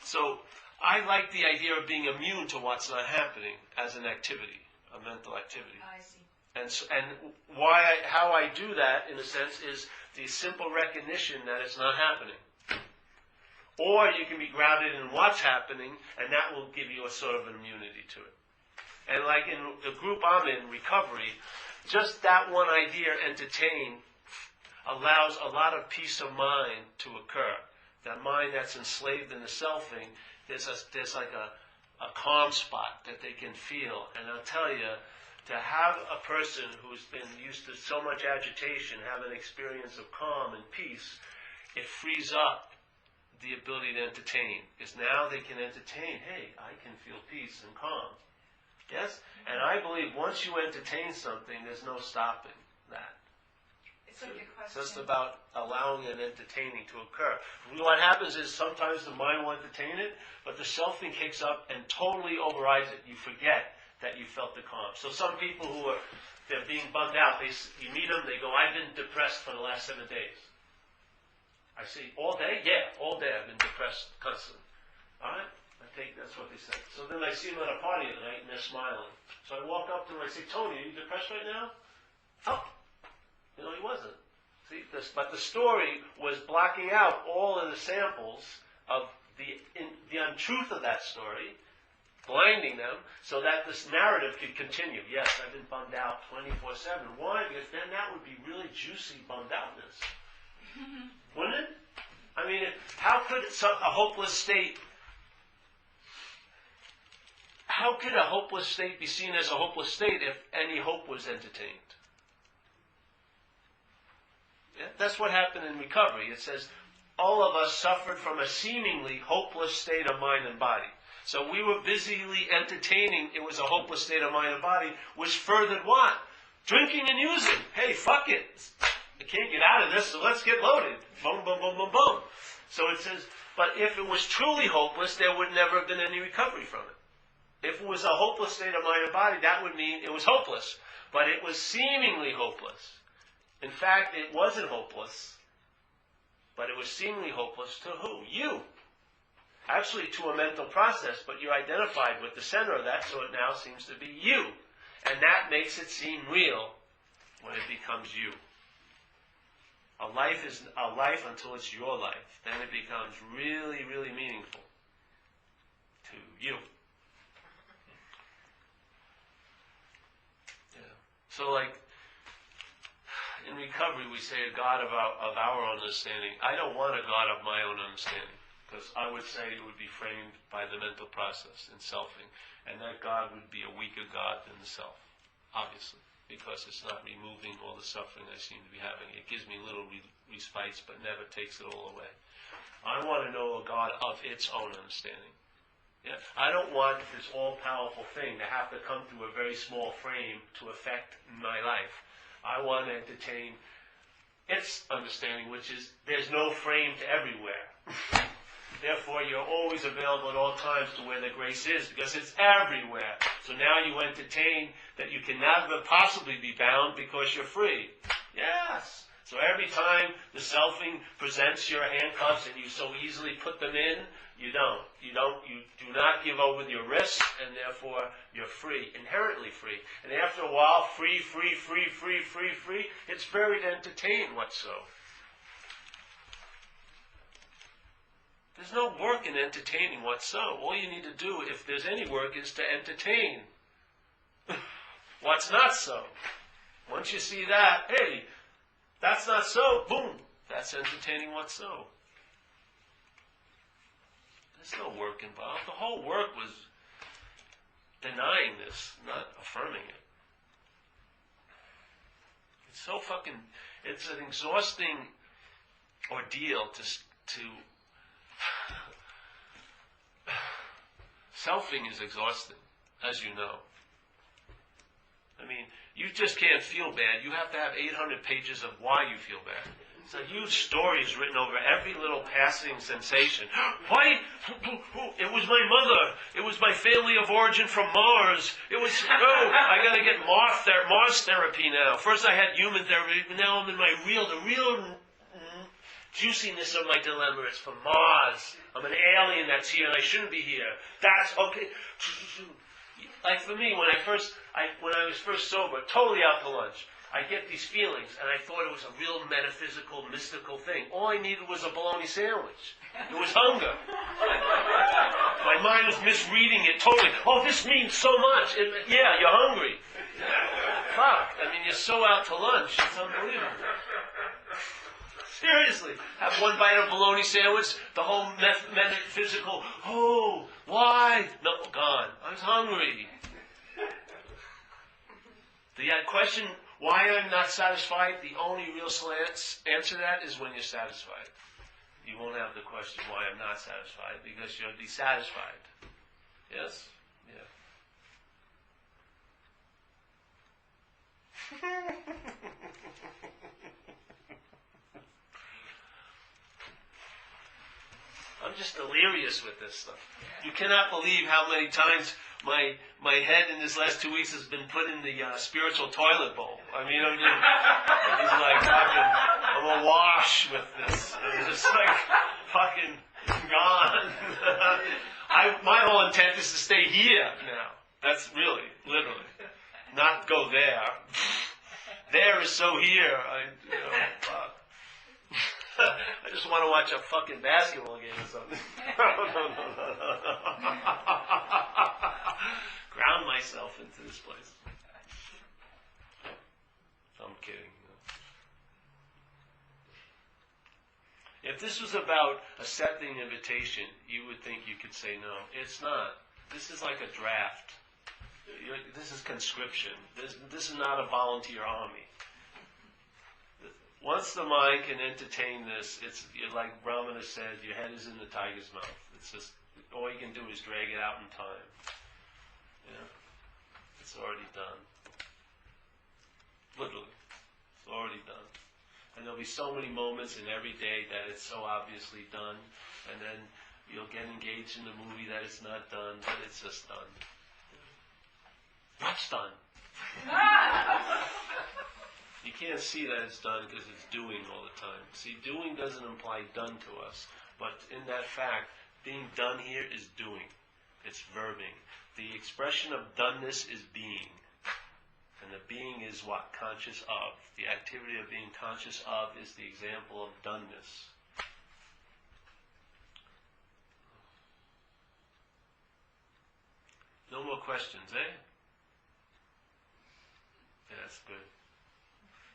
So I like the idea of being immune to what's not happening as an activity, a mental activity. I see. And how I do that, in a sense, is the simple recognition that it's not happening. Or you can be grounded in what's happening, and that will give you a sort of immunity to it. And like in the group I'm in, recovery, just that one idea entertained allows a lot of peace of mind to occur. That mind that's enslaved in the selfing, there's like a calm spot that they can feel. And I'll tell you, to have a person who's been used to so much agitation have an experience of calm and peace, it frees up the ability to entertain. Because now they can entertain, hey, I can feel peace and calm. Yes? And I believe once you entertain something, there's no stopping that. It's like a question. It's just about allowing and entertaining to occur. What happens is sometimes the mind will entertain it, but the selfing kicks up and totally overrides it. You forget that you felt the calm. So some people they're being bummed out, you meet them, they go, I've been depressed for the last 7 days. I say, all day? Yeah, all day I've been depressed constantly. All right? That's what they say. So then I see them at a party at night and they're smiling. So I walk up to them and I say, Tony, are you depressed right now? Oh, he wasn't. See, but the story was blocking out all of the samples of the untruth of that story, blinding them so that this narrative could continue. Yes, I've been bummed out 24/7. Why? Because then that would be really juicy bummed outness. Wouldn't it? I mean, how could a hopeless state be seen as a hopeless state if any hope was entertained? Yeah? That's what happened in recovery. It says, all of us suffered from a seemingly hopeless state of mind and body. So we were busily entertaining it was a hopeless state of mind and body, which furthered what? Drinking and using. Hey, fuck it. I can't get out of this, so let's get loaded. Boom, boom, boom, boom, boom. So it says, but if it was truly hopeless, there would never have been any recovery from it. If it was a hopeless state of mind and body, that would mean it was hopeless. But it was seemingly hopeless. In fact, it wasn't hopeless, but it was seemingly hopeless to who? You. Actually, to a mental process, but you identified with the center of that, so it now seems to be you. And that makes it seem real when it becomes you. A life is a life until it's your life. Then it becomes really, really meaningful to you. Yeah. So, like, in recovery, we say a God of our understanding. I don't want a God of my own understanding, because I would say it would be framed by the mental process and selfing, and that God would be a weaker God than the self, obviously, because it's not removing all the suffering I seem to be having. It gives me little respites, but never takes it all away. I want to know a God of its own understanding. Yeah? I don't want this all-powerful thing to have to come through a very small frame to affect my life. I want to entertain its understanding, which is there's no frame to everywhere. Therefore, you're always available at all times to where the grace is, because it's everywhere. So now you entertain that you can never possibly be bound because you're free. Yes. So every time the selfing presents your handcuffs and you so easily put them in, you do not give over your wrists, and therefore you're free, inherently free. And after a while, free, it's very to entertain what's so. There's no work in entertaining what's so. All you need to do, if there's any work, is to entertain what's not so. Once you see that, hey, that's not so, boom, that's entertaining what's so. There's no work involved. The whole work was denying this, not affirming it. It's so fucking, it's an exhausting ordeal to selfing is exhausting, as you know. I mean, you just can't feel bad. You have to have 800 pages of why you feel bad. It's a huge story is written over every little passing sensation. Why? It was my mother. It was my family of origin from Mars. It was, I got to get Mars therapy now. First I had human therapy, but now I'm in the real juiciness of my dilemma. It's from Mars. I'm an alien that's here, and I shouldn't be here. That's okay. Like for me, when I was first sober, totally out to lunch, I get these feelings, and I thought it was a real metaphysical, mystical thing. All I needed was a bologna sandwich. It was hunger. My mind was misreading it totally. Oh, this means so much. Yeah, you're hungry. Fuck. I mean, you're so out to lunch. It's unbelievable. Seriously. Have one bite of bologna sandwich, the whole metaphysical, oh, why? No, gone. I was hungry. The question, why I'm not satisfied, the only real answer to that is when you're satisfied. You won't have the question why I'm not satisfied, because you'll be satisfied. Yes? Yeah. I'm just delirious with this stuff. You cannot believe how many times my head in this last 2 weeks has been put in the spiritual toilet bowl. I mean, I'm just like fucking, I'm awash with this. I'm just like fucking gone. My whole intent is to stay here now. That's really, literally. Not go there. There is so here. Fuck. I just want to watch a fucking basketball game or something. No. Ground myself into this place. I'm kidding. If this was about accepting invitation, you would think you could say no. It's not. This is like a draft. This is conscription. This is not a volunteer army. Once the mind can entertain this, it's like Brahmana said, your head is in the tiger's mouth. It's just, all you can do is drag it out in time. Yeah? It's already done. Literally. It's already done. And there'll be so many moments in every day that it's so obviously done, and then you'll get engaged in the movie that it's not done, but it's just done. What's done? You can't see that it's done because it's doing all the time. See, doing doesn't imply done to us, but in that fact, being done here is doing. It's verbing. The expression of doneness is being. And the being is what? Conscious of. The activity of being conscious of is the example of doneness. No more questions, eh? Yeah, that's good.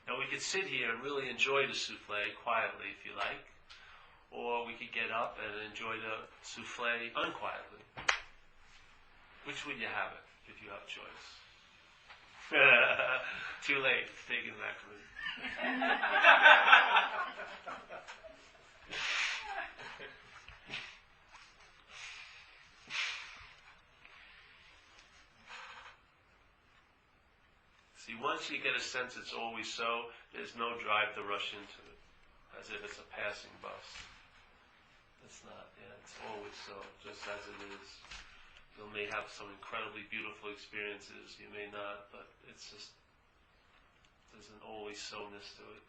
Now we could sit here and really enjoy the souffle quietly if you like, or we could get up and enjoy the souffle unquietly. Which would you have it if you have a choice? Too late. Take it back from me. See, once you get a sense it's always so, there's no drive to rush into it, as if it's a passing bus. It's not, yeah, it's always so, just as it is. You may have some incredibly beautiful experiences, you may not, but it's just, there's an always so-ness to it.